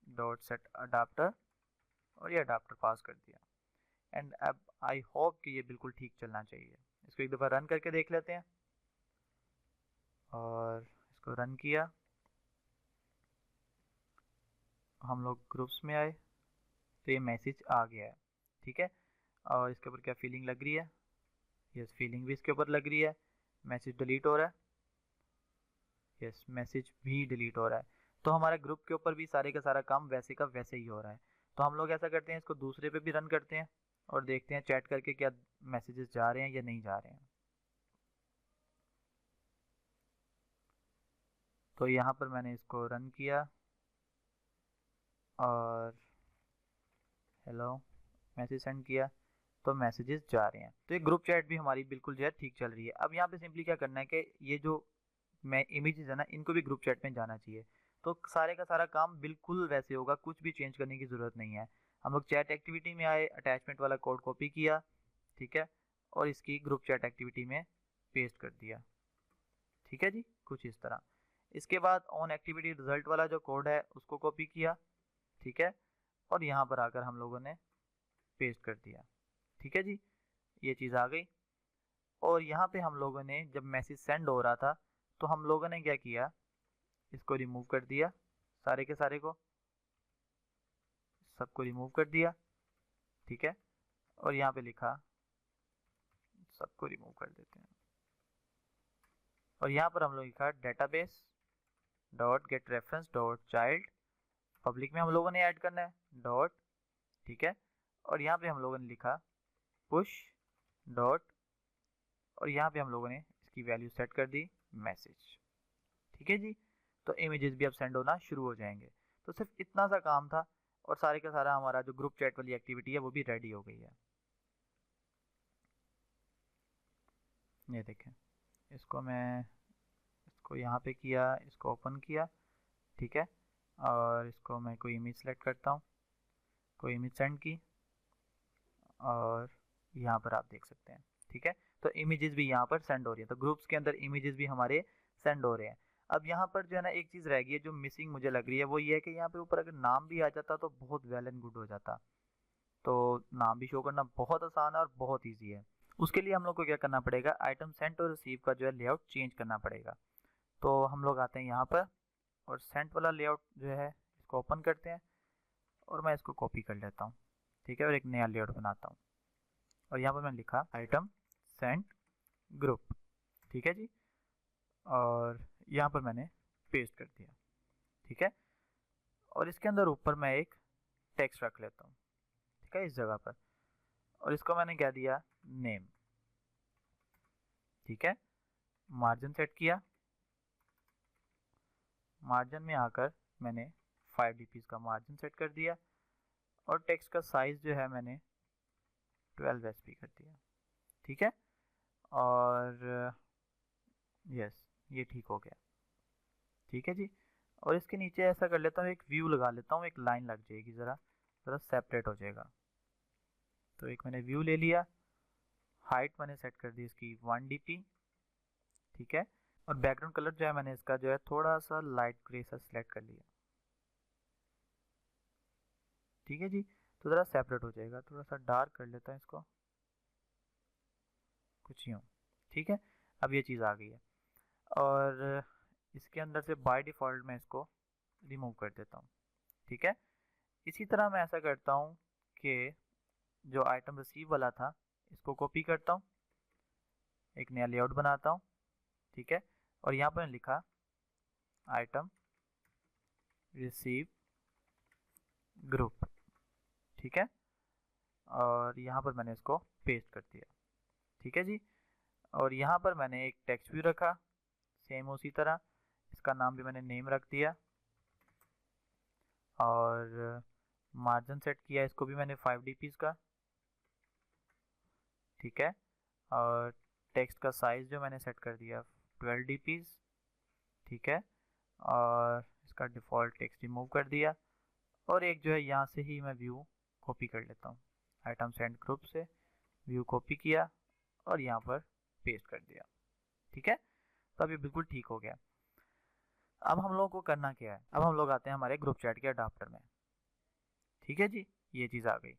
डॉट सेट अडाप्टर और ये अडाप्टर पास कर दिया। एंड अब आई होप कि ये बिल्कुल ठीक चलना चाहिए। इसको एक दफ़ा रन करके देख लेते हैं और इसको रन किया, हम लोग ग्रुप्स में आए तो ये मैसेज आ गया है, ठीक है। और इसके ऊपर क्या फीलिंग लग रही है, यस फीलिंग भी इसके ऊपर लग रही है। मैसेज डिलीट हो रहा है, यस मैसेज भी डिलीट हो रहा है। तो हमारे ग्रुप के ऊपर भी सारे का सारा काम वैसे का वैसे ही हो रहा है। तो हम लोग ऐसा करते हैं, इसको दूसरे पे भी रन करते हैं और देखते हैं चैट करके क्या मैसेजेस जा रहे हैं या नहीं जा रहे हैं। तो यहाँ पर मैंने इसको रन किया और हेलो मैसेज सेंड किया तो मैसेजेस जा रहे हैं। तो ये ग्रुप चैट भी हमारी बिल्कुल जो है ठीक चल रही है। अब यहाँ पे सिंपली क्या करना है कि ये जो मैं इमेजेस है ना इनको भी ग्रुप चैट में जाना चाहिए। तो सारे का सारा काम बिल्कुल वैसे होगा, कुछ भी चेंज करने की ज़रूरत नहीं है। हम लोग चैट एक्टिविटी में आए, अटैचमेंट वाला कोड कॉपी किया, ठीक है, और इसकी ग्रुप चैट एक्टिविटी में पेस्ट कर दिया, ठीक है जी, कुछ इस तरह। इसके बाद ऑन एक्टिविटी रिजल्ट वाला जो कोड है उसको कॉपी किया, ठीक है, और यहाँ पर आकर हम लोगों ने पेस्ट कर दिया, ठीक है जी। ये चीज़ आ गई। और यहाँ पे हम लोगों ने जब मैसेज सेंड हो रहा था तो हम लोगों ने क्या किया, इसको रिमूव कर दिया, सारे के सारे को सबको रिमूव कर दिया, ठीक है। और यहाँ पे लिखा सबको रिमूव कर देते हैं और यहाँ पर हम लोग लिखा database dot get reference dot child, public में हम लोगों ने ऐड करना है डॉट, ठीक है। और यहाँ पे हम लोगों ने लिखा पुश डॉट और यहाँ पे हम लोगों ने इसकी वैल्यू सेट कर दी मैसेज, ठीक है जी। तो इमेजेस भी अब सेंड होना शुरू हो जाएंगे। तो सिर्फ इतना सा काम था और सारे का सारा हमारा जो ग्रुप चैट वाली एक्टिविटी है वो भी रेडी हो गई है। ये देखें, इसको मैं इसको यहाँ पे किया, इसको ओपन किया, ठीक है। और इसको मैं कोई इमेज सेलेक्ट करता हूँ, कोई इमेज सेंड की और यहाँ पर आप देख सकते हैं, ठीक है। तो इमेजेस भी यहाँ पर सेंड हो रही है। तो ग्रुप्स के अंदर इमेजेस भी हमारे सेंड हो रहे हैं। अब यहाँ पर जो है ना एक चीज़ रह गई है जो मिसिंग मुझे लग रही है, वो ये है कि यहाँ पे ऊपर अगर नाम भी आ जाता तो बहुत वेल एंड गुड हो जाता। तो नाम भी शो करना बहुत आसान है और बहुत ईजी है। उसके लिए हम लोग को क्या करना पड़ेगा, आइटम सेंट और रिसीव का जो है लेआउट चेंज करना पड़ेगा। तो हम लोग आते हैं यहाँ पर और सेंट वाला लेआउट जो है इसको ओपन करते हैं और मैं इसको कॉपी कर लेता हूँ, ठीक है, और एक नया लेआउट बनाता हूँ। और यहाँ पर मैंने लिखा आइटम सेंट ग्रुप, ठीक है जी, और यहाँ पर मैंने पेस्ट कर दिया, ठीक है। और इसके अंदर ऊपर मैं एक टेक्स्ट रख लेता हूँ, ठीक है, इस जगह पर, और इसको मैंने क्या दिया, नेम, ठीक है। मार्जिन सेट किया, मार्जिन में आकर मैंने 5 dp का मार्जिन सेट कर दिया और टेक्स्ट का साइज जो है मैंने 12 sp कर दिया, ठीक है। और यस, ये ठीक हो गया, ठीक है जी। और इसके नीचे ऐसा कर लेता हूँ, एक व्यू लगा लेता हूँ, एक लाइन लग जाएगी, ज़रा सेपरेट हो जाएगा। तो एक मैंने व्यू ले लिया, हाइट मैंने सेट कर दी इसकी 1 dp, ठीक है। और बैकग्राउंड कलर जो है मैंने इसका जो है थोड़ा सा लाइट ग्रे सा सिलेक्ट कर लिया, ठीक है जी। तो ज़रा सेपरेट हो जाएगा, थोड़ा सा डार्क कर लेता हूँ इसको, कुछ यूँ, ठीक है। अब ये चीज़ आ गई है और इसके अंदर से बाय डिफ़ॉल्ट मैं इसको रिमूव कर देता हूँ, ठीक है। इसी तरह मैं ऐसा करता हूँ कि जो आइटम रिसीव वाला था इसको कॉपी करता हूँ, एक नया लेआउट बनाता हूँ, ठीक है। और यहाँ पर लिखा आइटम रिसीव ग्रुप, ठीक है। और यहाँ पर मैंने इसको पेस्ट कर दिया, ठीक है जी। और यहाँ पर मैंने एक टेक्स्ट व्यू रखा, सेम उसी तरह, इसका नाम भी मैंने नेम रख दिया और मार्जिन सेट किया इसको भी मैंने 5 dp का, ठीक है। और टेक्स्ट का साइज़ जो मैंने सेट कर दिया 12 dp, ठीक है। और इसका डिफ़ॉल्ट टेक्स्ट रिमूव कर दिया और एक जो है यहाँ से ही मैं व्यू कॉपी कर लेता हूँ, आइटम सेंड ग्रुप से व्यू कॉपी किया और यहाँ पर पेस्ट कर दिया, ठीक है। तो अब ये बिल्कुल ठीक हो गया। अब हम लोगों को करना क्या है, अब हम लोग आते हैं हमारे ग्रुप चैट के अडाप्टर में, ठीक है जी। ये चीज़ आ गई,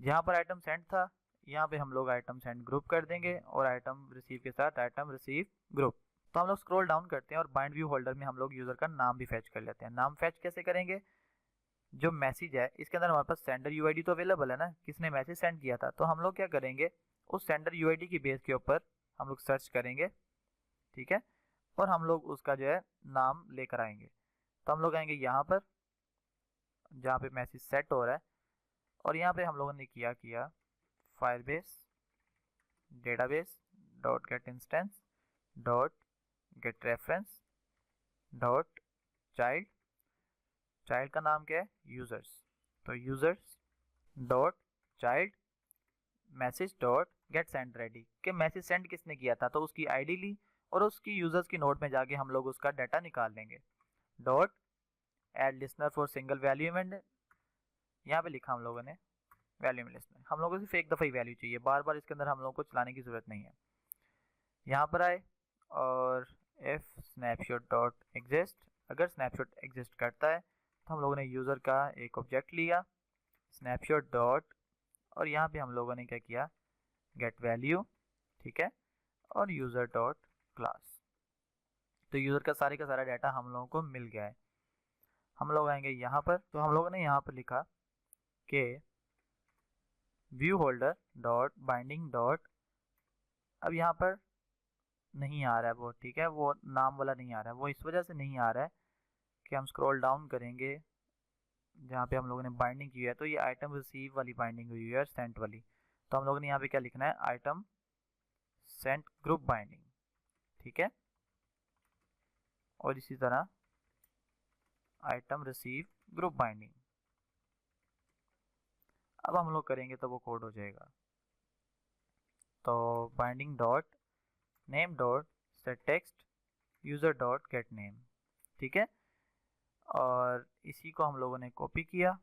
जहाँ पर आइटम सेंड था यहाँ पे हम लोग आइटम सेंड ग्रुप कर देंगे और आइटम रिसीव के साथ आइटम रिसीव ग्रुप। तो हम लोग स्क्रॉल डाउन करते हैं और बाइंड व्यू होल्डर में हम लोग यूज़र का नाम भी फैच कर लेते हैं। नाम फैच कैसे करेंगे, जो मैसेज है इसके अंदर हमारे पास सेंडर यूआईडी तो अवेलेबल है ना, किसने मैसेज सेंड किया था, तो हम लोग क्या करेंगे, उस सेंडर यूआईडी की बेस के ऊपर हम लोग सर्च करेंगे, ठीक है। और हम लोग उसका जो है नाम लेकर आएंगे। तो हम लोग आएंगे यहाँ पर जहाँ पे मैसेज सेट हो रहा है और यहाँ पे हम लोगों ने किया Firebase database dot get instance dot get reference dot child, child का नाम क्या है, यूज़र्स, तो users dot child message dot gate send ready, के मैसेज सेंड किसने किया था, तो उसकी आईडी ली और उसकी यूज़र्स की नोड में जाके हम लोग उसका डाटा निकाल लेंगे। Dot add listener for single value event, यहाँ पे लिखा हम लोगों ने वैल्यू में लिसनर, हम लोगों को सिर्फ एक दफ़ा ही वैल्यू चाहिए, बार बार इसके अंदर हम लोगों को चलाने की ज़रूरत नहीं है। यहाँ पर आए और एफ स्नैपशॉट डॉट एग्जिस्ट, अगर स्नैपशॉट एग्जिस्ट करता है तो हम लोगों ने यूज़र का एक ऑब्जेक्ट लिया स्नैपशॉट डॉट, और यहाँ पे हम लोगों ने क्या किया, गेट वैल्यू, ठीक है, और यूज़र डॉट क्लास। तो यूज़र का सारा डाटा हम लोगों को मिल गया है। हम लोग आएंगे यहाँ पर, तो हम लोगों ने यहाँ पर लिखा कि view holder dot binding dot, अब यहाँ पर नहीं आ रहा है वो, ठीक है, वो नाम वाला नहीं आ रहा है, वो इस वजह से नहीं आ रहा है कि हम स्क्रॉल डाउन करेंगे जहाँ पे हम लोगों ने बाइंडिंग की है, तो ये आइटम रिसीव वाली बाइंडिंग हुई है, सेंट वाली। तो हम लोगों ने यहाँ पे क्या लिखना है, आइटम सेंट ग्रुप बाइंडिंग, ठीक है। और इसी तरह आइटम रिसीव ग्रुप बाइंडिंग। अब हम लोग करेंगे तो वो कोड हो जाएगा। तो binding dot name dot set text user dot gate name, ठीक है। और इसी को हम लोगों ने कॉपी किया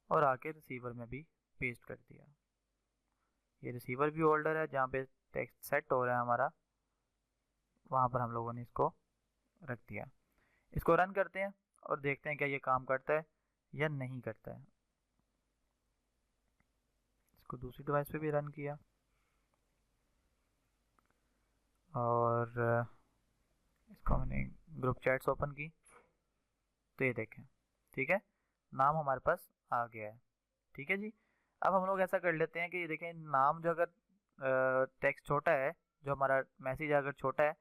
और आके रिसीवर में भी पेस्ट कर दिया। ये रिसीवर व्यू होल्डर है जहाँ पे टेक्स्ट सेट हो रहा है हमारा, वहाँ पर हम लोगों ने इसको रख दिया। इसको रन करते हैं और देखते हैं क्या ये काम करता है या नहीं करता है। इसको दूसरी डिवाइस पे भी रन किया और इसको मैंने ग्रुप चैट्स ओपन की, तो ये देखें, ठीक है, नाम हमारे पास आ गया है। ठीक है जी। अब हम लोग ऐसा कर लेते हैं कि ये देखें, नाम जो अगर टेक्स्ट छोटा है, जो हमारा मैसेज अगर छोटा है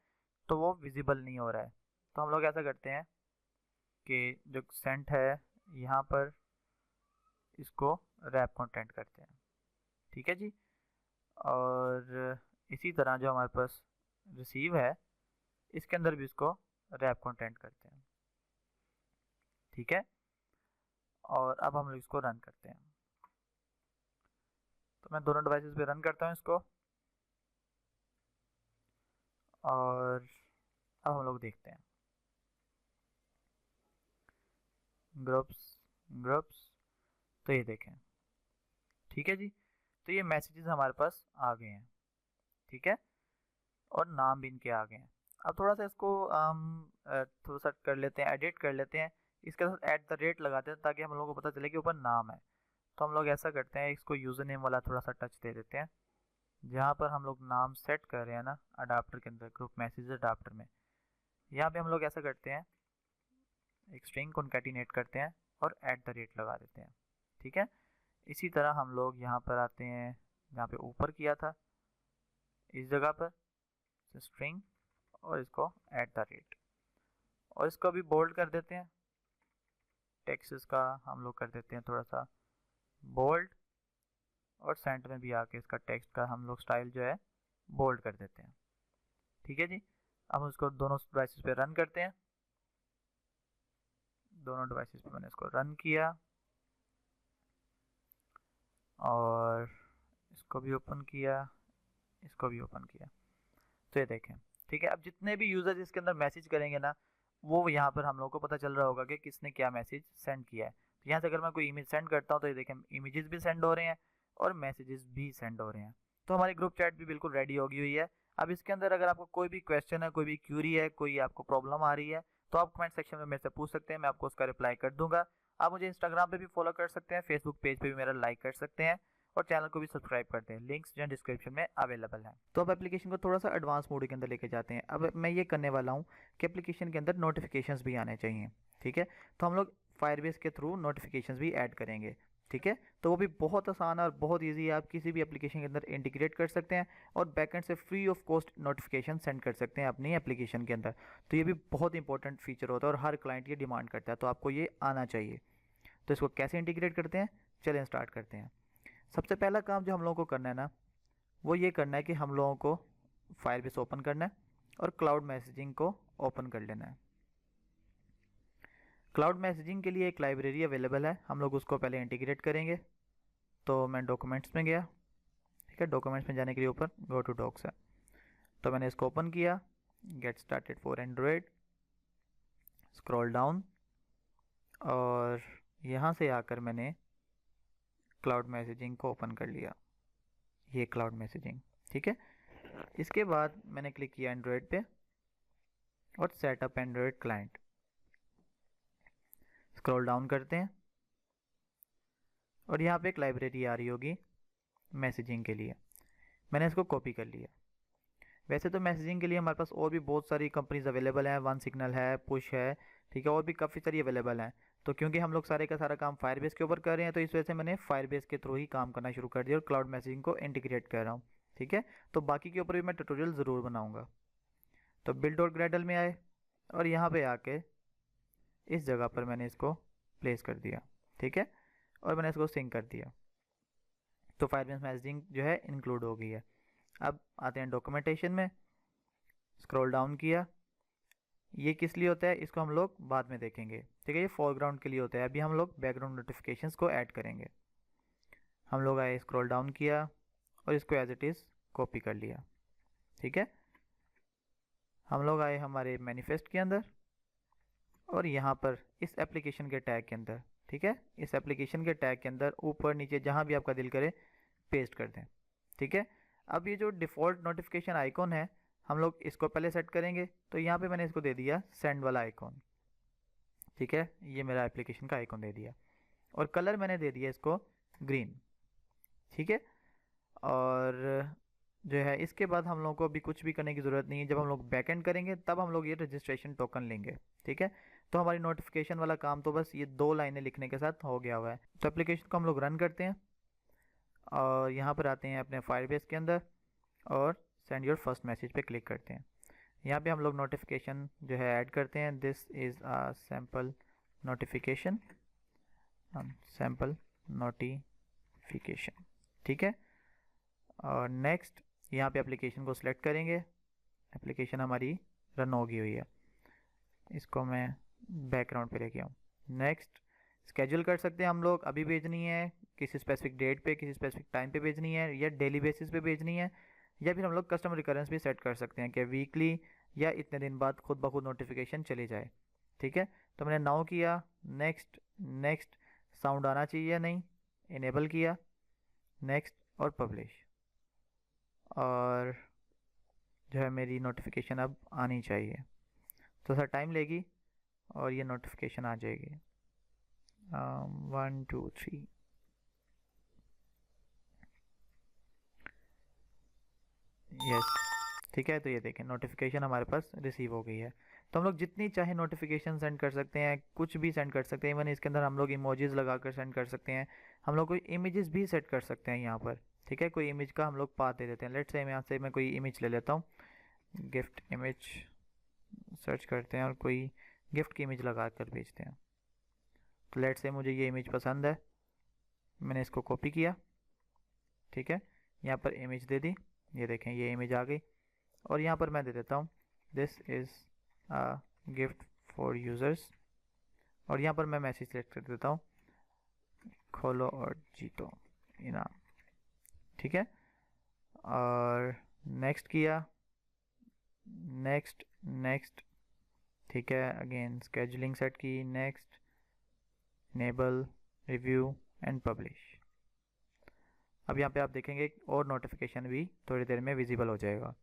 तो वो विजिबल नहीं हो रहा है। तो हम लोग ऐसा करते हैं कि जो सेंट है यहाँ पर इसको रैप कंटेंट करते हैं। ठीक है जी। और इसी तरह जो हमारे पास रिसीव है इसके अंदर भी इसको रैप कंटेंट करते हैं। ठीक है। और अब हम लोग इसको रन करते हैं। तो मैं दोनों डिवाइसेस पे रन करता हूँ इसको और अब हम लोग देखते हैं ग्रुप्स, तो ये देखें, ठीक है जी। तो ये मैसेजेस हमारे पास आ गए हैं। ठीक है। और नाम भी इनके आ गए हैं। अब थोड़ा सा इसको हम थोड़ा सा कर लेते हैं, एडिट कर लेते हैं। इसके साथ @ लगाते हैं ताकि हम लोगों को पता चले कि ऊपर नाम है। तो हम लोग ऐसा करते हैं, इसको यूज़र नेम वाला थोड़ा सा टच दे देते हैं। जहाँ पर हम लोग नाम सेट कर रहे हैं ना अडाप्टर के अंदर, ग्रुप मैसेज अडाप्टर में, यहाँ पे हम लोग ऐसा करते हैं, एक स्ट्रिंग कॉन्कैटिनेट करते हैं और @ लगा देते हैं। ठीक है। इसी तरह हम लोग यहाँ पर आते हैं, जहाँ पे ऊपर किया था इस जगह पर स्ट्रिंग और इसको @ और इसको भी बोल्ड कर देते हैं। टेक्स्ट इसका हम लोग कर देते हैं थोड़ा सा बोल्ड और सेंटर में भी आके इसका टेक्स्ट का हम लोग स्टाइल जो है बोल्ड कर देते हैं। ठीक है जी। अब हम इसको दोनों डिवाइसेस पे रन करते हैं। दोनों डिवाइसेस पे मैंने इसको रन किया और इसको भी ओपन किया, इसको भी ओपन किया, तो ये देखें, ठीक है। अब जितने भी यूज़र्स इसके अंदर मैसेज करेंगे ना, वो यहाँ पर हम लोग को पता चल रहा होगा कि किसने क्या मैसेज सेंड किया है। तो यहाँ से अगर मैं कोई इमेज सेंड करता हूँ तो ये देखें, इमेजेस भी सेंड हो रहे हैं और मैसेजेस भी सेंड हो रहे हैं। तो हमारी ग्रुप चैट भी बिल्कुल रेडी होगी हुई है। अब इसके अंदर अगर आपको कोई भी क्वेश्चन है, कोई भी क्यूरी है, कोई आपको प्रॉब्लम आ रही है, तो आप कमेंट सेक्शन में मेरे से पूछ सकते हैं, मैं आपको उसका रिप्लाई कर दूंगा। आप मुझे इंस्टाग्राम पे भी फॉलो कर सकते हैं, फेसबुक पेज पे भी मेरा लाइक कर सकते हैं और चैनल को भी सब्सक्राइब करते हैं। लिंक्स जो डिस्क्रिप्शन में अवेलेबल हैं। तो अब एप्लीकेशन को थोड़ा सा एडवांस मोड के अंदर लेके जाते हैं। अब मैं ये करने वाला हूँ कि एप्लीकेशन के अंदर नोटिफिकेशंस भी आने चाहिए। ठीक है। तो हम लोग फायरबेस के थ्रू नोटिफिकेशंस भी ऐड करेंगे। ठीक है। तो वो भी बहुत आसान है और बहुत ईजी है। आप किसी भी एप्लीकेशन के अंदर इंटीग्रेट कर सकते हैं और बैकएंड से free of cost notification send कर सकते हैं अपनी एप्लीकेशन के अंदर। तो ये भी बहुत इंपॉर्टेंट फीचर होता है और हर क्लाइंट ये डिमांड करता है, तो आपको ये आना चाहिए। तो इसको कैसे इंटीग्रेट करते हैं, चलें स्टार्ट करते हैं। सबसे पहला काम जो हम लोगों को करना है ना, वो ये करना है कि हम लोगों को फायरबेस ओपन करना है और क्लाउड मैसेजिंग को ओपन कर लेना है। क्लाउड मैसेजिंग के लिए एक लाइब्रेरी अवेलेबल है, हम लोग उसको पहले इंटीग्रेट करेंगे। तो मैं डॉक्यूमेंट्स में गया। ठीक है। डॉक्यूमेंट्स में जाने के लिए ऊपर गो टू डॉक्स है, तो मैंने इसको ओपन किया, get started for Android, scroll down और यहाँ से आकर मैंने क्लाउड मैसेजिंग को ओपन कर लिया, ये क्लाउड मैसेजिंग। ठीक है। इसके बाद मैंने क्लिक किया एंड्रॉयड पे और setup Android client. Scroll down करते हैं और यहाँ पे एक लाइब्रेरी आ रही होगी मैसेजिंग के लिए, मैंने इसको कॉपी कर लिया। वैसे तो मैसेजिंग के लिए हमारे पास और भी बहुत सारी कंपनीज अवेलेबल हैं, वन सिग्नल है, पुश है, ठीक है, और भी काफ़ी सारी अवेलेबल हैं। तो क्योंकि हम लोग सारे का सारा काम फायरबेस के ऊपर कर रहे हैं, तो इस वजह से मैंने फायरबेस के थ्रू ही काम करना शुरू कर दिया और क्लाउड मैसेजिंग को इंटीग्रेट कर रहा हूँ। ठीक है। तो बाकी के ऊपर भी मैं ट्यूटोरियल ज़रूर बनाऊँगा। तो बिल्ड और ग्रेडल में आए और यहाँ पे आके इस जगह पर मैंने इसको प्लेस कर दिया। ठीक है। और मैंने इसको सिंक कर दिया, तो फायरबेस मैसेजिंग जो है इंक्लूड हो गई है। अब आते हैं डॉक्यूमेंटेशन में, स्क्रॉल डाउन किया। ये किस लिए होता है इसको हम लोग बाद में देखेंगे। ठीक है। ये फोरग्राउंड के लिए होता है, अभी हम लोग बैकग्राउंड नोटिफिकेशंस को ऐड करेंगे। हम लोग आए, स्क्रॉल डाउन किया और इसको एज इट इज़ कॉपी कर लिया। ठीक है। हम लोग आए हमारे मैनिफेस्ट के अंदर और यहाँ पर इस एप्लीकेशन के टैग के अंदर, ठीक है, इस एप्लीकेशन के टैग के अंदर ऊपर नीचे जहाँ भी आपका दिल करे पेस्ट कर दें। ठीक है। अब ये जो डिफ़ॉल्ट नोटिफिकेशन आइकॉन है, हम लोग इसको पहले सेट करेंगे। तो यहाँ पे मैंने इसको दे दिया सेंड वाला आइकॉन, ठीक है, ये मेरा एप्लीकेशन का आइकॉन दे दिया, और कलर मैंने दे दिया इसको ग्रीन, ठीक है। और जो है इसके बाद हम लोग को अभी कुछ भी करने की ज़रूरत नहीं है, जब हम लोग बैकएंड करेंगे तब हम लोग ये रजिस्ट्रेशन टोकन लेंगे, ठीक है। तो हमारी नोटिफिकेशन वाला काम तो बस ये 2 लाइनें लिखने के साथ हो गया हुआ है। तो एप्लीकेशन को हम लोग रन करते हैं और यहाँ पर आते हैं अपने फायरबेस के अंदर और सेंड योर फर्स्ट मैसेज पे क्लिक करते हैं। यहाँ पे हम लोग नोटिफिकेशन जो है ऐड करते हैं, this is a sample notification, sample notification, ठीक है। और नेक्स्ट यहाँ पे एप्लीकेशन को सिलेक्ट करेंगे, एप्लीकेशन हमारी रन होगी हुई है, इसको मैं बैकग्राउंड पे लेके आऊँ। नेक्स्ट स्केड्यूल कर सकते हैं हम लोग, अभी भेजनी है, किसी स्पेसिफिक डेट पे, किसी स्पेसिफिक टाइम पे भेजनी है, या डेली बेसिस पे भेजनी है, या फिर हम लोग कस्टमर रिकरेंस भी सेट कर सकते हैं कि वीकली या इतने दिन बाद खुद ब खुद नोटिफिकेशन चली जाए, ठीक है। तो मैंने नाउ किया, नेक्स्ट, नेक्स्ट, साउंड आना चाहिए या नहीं, इनेबल किया, नेक्स्ट और पब्लिश, और जो है मेरी नोटिफिकेशन अब आनी चाहिए। तो सर टाइम लेगी और ये नोटिफिकेशन आ जाएगी। 1 2 3, यस, ठीक है। तो ये देखें नोटिफिकेशन हमारे पास रिसीव हो गई है। तो हम लोग जितनी चाहे नोटिफिकेशन सेंड कर सकते हैं, कुछ भी सेंड कर सकते हैं, इवन इसके अंदर हम लोग इमोजीज लगा कर सेंड कर सकते हैं, हम लोग कोई इमेजेस भी सेट कर सकते हैं यहाँ पर, ठीक है। कोई इमेज का हम लोग पाथ दे देते हैं, लेट्स से यहाँ से मैं कोई इमेज ले लेता हूँ, गिफ्ट इमेज सर्च करते हैं और कोई गिफ्ट की इमेज लगा कर भेजते हैं। तो लेट्स से मुझे ये इमेज पसंद है, मैंने इसको कॉपी किया, ठीक है, यहाँ पर इमेज दे दी, ये देखें ये इमेज आ गई, और यहाँ पर मैं दे देता हूँ this is a gift for users, और यहाँ पर मैं मैसेज सेलेक्ट कर देता हूँ खोलो और जीतो इनाम, ठीक है। और नेक्स्ट किया, नेक्स्ट, नेक्स्ट, ठीक है, अगेन स्केजुलिंग सेट की, next, enable, review and publish. अब यहाँ पे आप देखेंगे और नोटिफिकेशन भी थोड़ी देर में विजिबल हो जाएगा।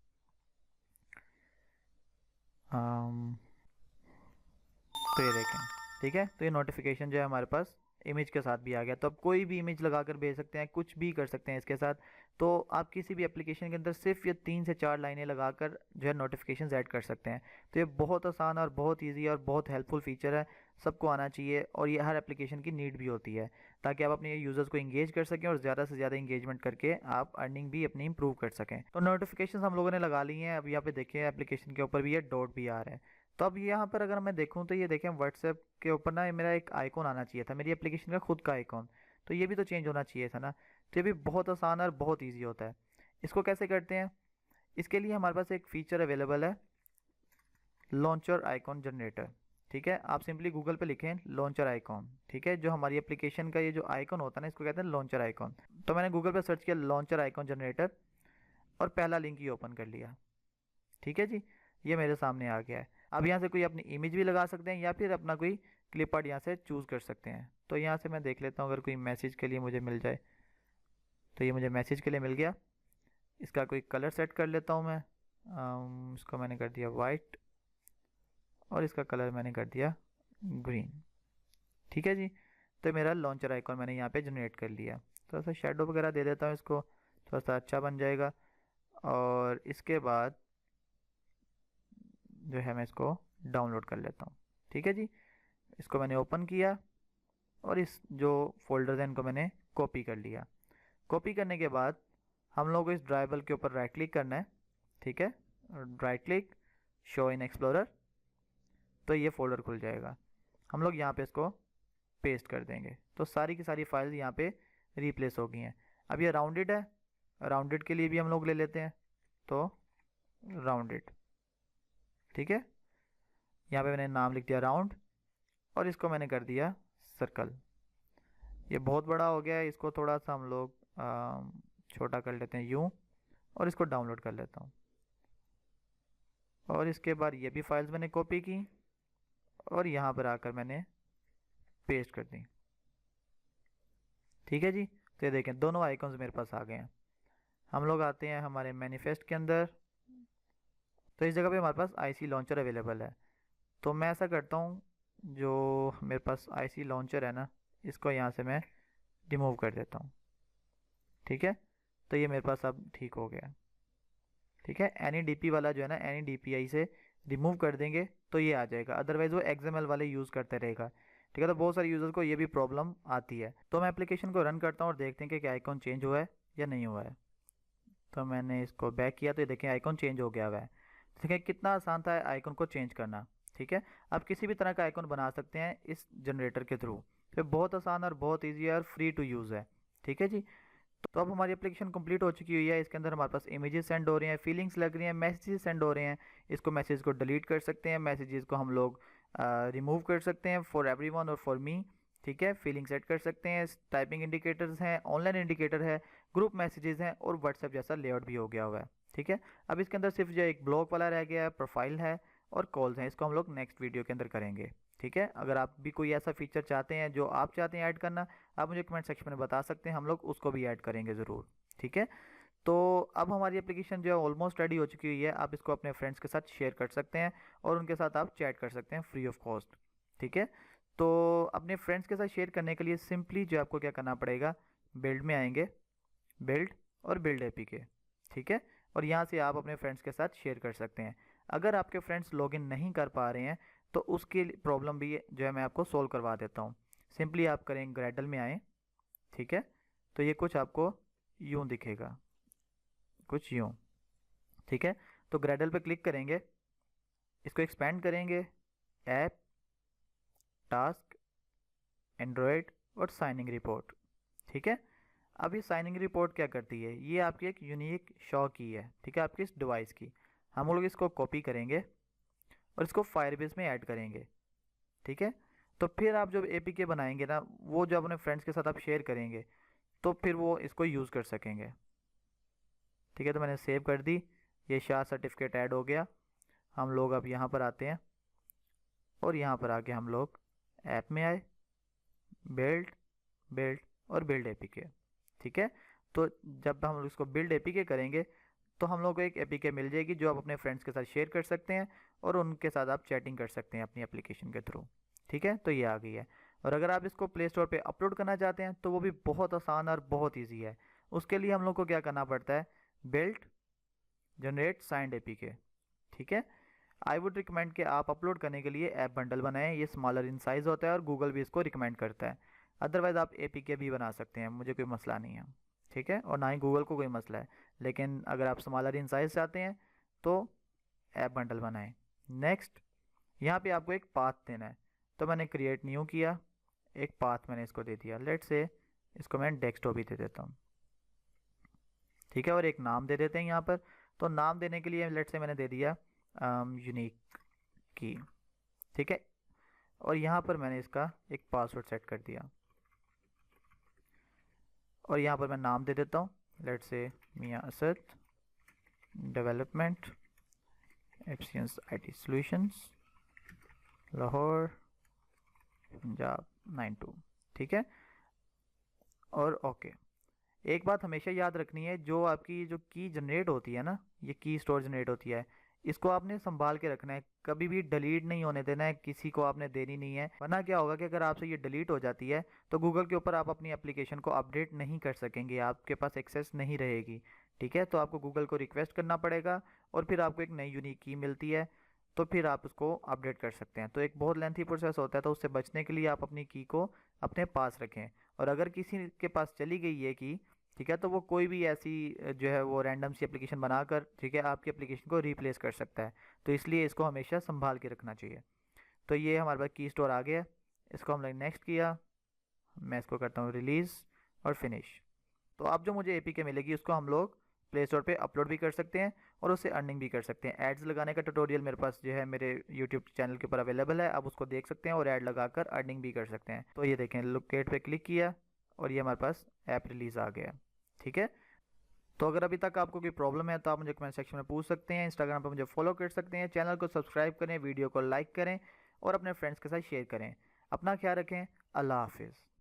तो ये देखें, ठीक है। तो ये नोटिफिकेशन जो है हमारे पास इमेज के साथ भी आ गया। तो अब कोई भी इमेज लगा कर भेज सकते हैं, कुछ भी कर सकते हैं इसके साथ। तो आप किसी भी एप्लीकेशन के अंदर सिर्फ ये 3 से 4 लाइनें लगाकर जो है नोटिफिकेशन ऐड कर सकते हैं। तो ये बहुत आसान और बहुत ईजी और बहुत हेल्पफुल फीचर है, सबको आना चाहिए, और ये हर एप्लीकेशन की नीड भी होती है, ताकि आप अपने यूज़र्स को इंगेज कर सकें और ज़्यादा से ज़्यादा इंगेजमेंट करके आप अर्निंग भी अपनी इंप्रूव कर सकें। तो नोटिफिकेशन हम लोगों ने लगा ली हैं। अब यहाँ पे देखिए एप्लीकेशन के ऊपर भी ये डॉट भी आ रहा है। तो अब यहाँ पर अगर मैं देखूँ तो ये देखें व्हाट्सएप के ऊपर ना मेरा एक आइकॉन आना चाहिए था, मेरी एप्लीकेशन का खुद का आइकॉन, तो ये भी तो चेंज होना चाहिए था ना। तो ये भी बहुत आसान और बहुत ईजी होता है। इसको कैसे करते हैं, इसके लिए हमारे पास एक फ़ीचर अवेलेबल है, लॉन्चर आइकॉन जनरेटर, ठीक है। आप सिंपली गूगल पे लिखें लॉन्चर आइकॉन, ठीक है। जो हमारी एप्लीकेशन का ये जो आइकॉन होता है ना, इसको कहते हैं लॉन्चर आइकॉन। तो मैंने गूगल पे सर्च किया लॉन्चर आइकॉन जनरेटर और पहला लिंक ही ओपन कर लिया, ठीक है जी, ये मेरे सामने आ गया है। अब यहाँ से कोई अपनी इमेज भी लगा सकते हैं या फिर अपना कोई क्लिप आर्ट यहाँ से चूज़ कर सकते हैं। तो यहाँ से मैं देख लेता हूँ अगर कोई मैसेज के लिए मुझे मिल जाए। तो ये मुझे मैसेज के लिए मिल गया, इसका कोई कलर सेट कर लेता हूँ मैं, इसको मैंने कर दिया वाइट और इसका कलर मैंने कर दिया ग्रीन, ठीक है जी। तो मेरा लॉन्चर आइकॉन मैंने यहाँ पे जनरेट कर लिया। थोड़ा सा शेडो वगैरह दे देता हूँ इसको, थोड़ा सा अच्छा बन जाएगा। और इसके बाद जो है मैं इसको डाउनलोड कर लेता हूँ, ठीक है जी। इसको मैंने ओपन किया और इस जो फोल्डर है इनको मैंने कॉपी कर लिया। कॉपी करने के बाद हम लोग को इस ड्राइवर के ऊपर राइट क्लिक करना है, ठीक है, right click, show in explorer, तो ये फोल्डर खुल जाएगा। हम लोग यहाँ पे इसको पेस्ट कर देंगे, तो सारी की सारी फाइल्स यहाँ पे रिप्लेस हो गई हैं। अब ये राउंडेड है, राउंडेड के लिए भी हम लोग ले लेते हैं, तो राउंडेड, ठीक है। यहाँ पे मैंने नाम लिख दिया राउंड और इसको मैंने कर दिया सर्कल। ये बहुत बड़ा हो गया है, इसको थोड़ा सा हम लोग छोटा कर लेते हैं यूँ, और इसको डाउनलोड कर लेता हूँ। और इसके बाद ये भी फाइल्स मैंने कॉपी की और यहाँ पर आकर मैंने पेस्ट कर दी, ठीक है जी। तो ये देखें दोनों आइकॉन्स मेरे पास आ गए हैं। हम लोग आते हैं हमारे मैनिफेस्ट के अंदर तो इस जगह पे हमारे पास आईसी लॉन्चर अवेलेबल है। तो मैं ऐसा करता हूँ, जो मेरे पास आईसी लॉन्चर है ना, इसको यहाँ से मैं रिमूव कर देता हूँ। ठीक है, तो ये मेरे पास अब ठीक हो गया। ठीक है, NEDP वाला जो है ना, NEDPI से रिमूव कर देंगे तो ये आ जाएगा, अदरवाइज वो XML वाले यूज़ करते रहेगा। ठीक है, तो बहुत सारे यूज़र को ये भी प्रॉब्लम आती है। तो मैं एप्लीकेशन को रन करता हूँ और देखते हैं कि क्या आइकॉन चेंज हुआ है या नहीं हुआ है। तो मैंने इसको बैक किया तो ये देखें आइकॉन चेंज हो गया हुआ है। ठीक है, कितना आसान था आइकॉन को चेंज करना। ठीक है, आप किसी भी तरह का आइकॉन बना सकते हैं इस जनरेटर के थ्रू। तो बहुत आसान और बहुत ईजी है और फ्री टू यूज़ है। ठीक है जी, तो अब हमारी एप्लीकेशन कंप्लीट हो चुकी हुई है। इसके अंदर हमारे पास इमेजेस सेंड हो रहे हैं, फीलिंग्स लग रही हैं, मैसेजेस सेंड हो रहे हैं। इसको मैसेज को डिलीट कर सकते हैं, मैसेजेस को हम लोग रिमूव कर सकते हैं फॉर एवरीवन और फॉर मी। ठीक है, फीलिंग सेट कर सकते हैं, टाइपिंग इंडिकेटर्स हैं, ऑनलाइन इंडिकेटर है, ग्रुप मैसेजेस हैं और व्हाट्सएप जैसा लेआउट भी हो गया हुआ है। ठीक है, अब इसके अंदर सिर्फ जो एक ब्लॉग वाला रह गया है, प्रोफाइल है और कॉल्स हैं। इसको हम लोग नेक्स्ट वीडियो के अंदर करेंगे। ठीक है, अगर आप भी कोई ऐसा फीचर चाहते हैं जो आप चाहते हैं ऐड करना, आप मुझे कमेंट सेक्शन में बता सकते हैं, हम लोग उसको भी ऐड करेंगे ज़रूर। ठीक है, तो अब हमारी एप्लीकेशन जो है ऑलमोस्ट रेडी हो चुकी हुई है। आप इसको अपने फ्रेंड्स के साथ शेयर कर सकते हैं और उनके साथ आप चैट कर सकते हैं फ्री ऑफ कॉस्ट। ठीक है, तो अपने फ्रेंड्स के साथ शेयर करने के लिए सिंपली जो आपको क्या करना पड़ेगा, बिल्ड में आएंगे, बिल्ड और बिल्ड एपीके। ठीक है, और यहाँ से आप अपने फ्रेंड्स के साथ शेयर कर सकते हैं। अगर आपके फ्रेंड्स लॉगिन नहीं कर पा रहे हैं तो उसकी प्रॉब्लम भी जो है मैं आपको सोल्व करवा देता हूँ। सिंपली आप करें ग्रेडल में आएँ। ठीक है, तो ये कुछ आपको यूँ दिखेगा, कुछ यूँ। ठीक है, तो ग्रेडल पे क्लिक करेंगे, इसको एक्सपेंड करेंगे, ऐप, टास्क, एंड्रॉयड और साइनिंग रिपोर्ट। ठीक है, अब ये साइनिंग रिपोर्ट क्या करती है, ये आपकी एक यूनिक शो की है। ठीक है, आपकी इस डिवाइस की हम लोग इसको कॉपी करेंगे और इसको फायरबेस में ऐड करेंगे। ठीक है, तो फिर आप जब एपीके बनाएंगे ना, वो जो अपने फ्रेंड्स के साथ आप शेयर करेंगे तो फिर वो इसको यूज़ कर सकेंगे। ठीक है, तो मैंने सेव कर दी, ये शाह सर्टिफिकेट ऐड हो गया। हम लोग अब यहाँ पर आते हैं और यहाँ पर आके हम लोग ऐप में आए, बिल्ड, बिल्ड और बिल्ड एपीके। ठीक है, तो जब हम इसको बिल्ड एपीके करेंगे तो हम लोग को एक एपीके मिल जाएगी जो आप अपने फ्रेंड्स के साथ शेयर कर सकते हैं और उनके साथ आप चैटिंग कर सकते हैं अपनी एप्लीकेशन के थ्रू। ठीक है, तो ये आ गई है। और अगर आप इसको प्ले स्टोर पे अपलोड करना चाहते हैं तो वो भी बहुत आसान और बहुत ईजी है। उसके लिए हम लोग को क्या करना पड़ता है, बिल्ड, जनरेट साइंड एपीके। ठीक है, आई वुड रिकमेंड कि आप अपलोड करने के लिए ऐप बंडल बनाएं, ये स्मॉलर इन साइज़ होता है और गूगल भी इसको रिकमेंड करता है। अदरवाइज़ आप एपीके भी बना सकते हैं, मुझे कोई मसला नहीं है। ठीक है, और ना ही गूगल को कोई मसला है। लेकिन अगर आप स्मॉलर इन साइज़ चाहते हैं तो ऐप बंडल बनाएं। नेक्स्ट, यहाँ पे आपको एक पाथ देना है, तो मैंने क्रिएट न्यू किया, एक पाथ मैंने इसको दे दिया, लेट से इसको मैं डेस्कटॉप ही दे देता हूँ। ठीक है, और एक नाम दे देते हैं यहाँ पर। तो नाम देने के लिए लेट से मैंने दे दिया यूनिक की। ठीक है, और यहाँ पर मैंने इसका एक पासवर्ड सेट कर दिया और यहाँ पर मैं नाम दे देता हूँ, let's say Mian Asad development efficiency IT solutions Lahore Punjab 92। ठीक है, और ओके। एक बात हमेशा याद रखनी है, जो आपकी जो की जनरेट होती है ना, ये की स्टोर जनरेट होती है, इसको आपने संभाल के रखना है, कभी भी डिलीट नहीं होने देना है, किसी को आपने देनी नहीं है। वरना क्या होगा कि अगर आपसे ये डिलीट हो जाती है तो गूगल के ऊपर आप अपनी एप्लीकेशन को अपडेट नहीं कर सकेंगे, आपके पास एक्सेस नहीं रहेगी। ठीक है, तो आपको गूगल को रिक्वेस्ट करना पड़ेगा और फिर आपको एक नई यूनिक की मिलती है, तो फिर आप उसको अपडेट कर सकते हैं। तो एक बहुत लेंथी प्रोसेस होता है, तो उससे बचने के लिए आप अपनी की को अपने पास रखें। और अगर किसी के पास चली गई ये की, ठीक है, तो वो कोई भी ऐसी जो है वो रैंडम सी एप्लीकेशन बनाकर, ठीक है, आपकी एप्लीकेशन को रिप्लेस कर सकता है। तो इसलिए इसको हमेशा संभाल के रखना चाहिए। तो ये हमारे पास की स्टोर आ गया, इसको हमने नेक्स्ट किया, मैं इसको करता हूँ रिलीज़ और फिनिश। तो अब जो मुझे एपीके मिलेगी उसको हम लोग प्ले स्टोर पर अपलोड भी कर सकते हैं और उससे अर्निंग भी कर सकते हैं। एड्स लगाने का ट्यूटोरियल मेरे पास जो है मेरे यूट्यूब चैनल के ऊपर अवेलेबल है, आप उसको देख सकते हैं और ऐड लगाकर अर्निंग भी कर सकते हैं। तो ये देखें, लोकेट पे क्लिक किया और ये हमारे पास ऐप रिलीज़ आ गया। ठीक है, तो अगर अभी तक आपको कोई प्रॉब्लम है तो आप मुझे कमेंट सेक्शन में पूछ सकते हैं, इंस्टाग्राम पर मुझे फॉलो कर सकते हैं, चैनल को सब्सक्राइब करें, वीडियो को लाइक करें और अपने फ्रेंड्स के साथ शेयर करें। अपना ख्याल रखें, अल्लाह हाफिज़।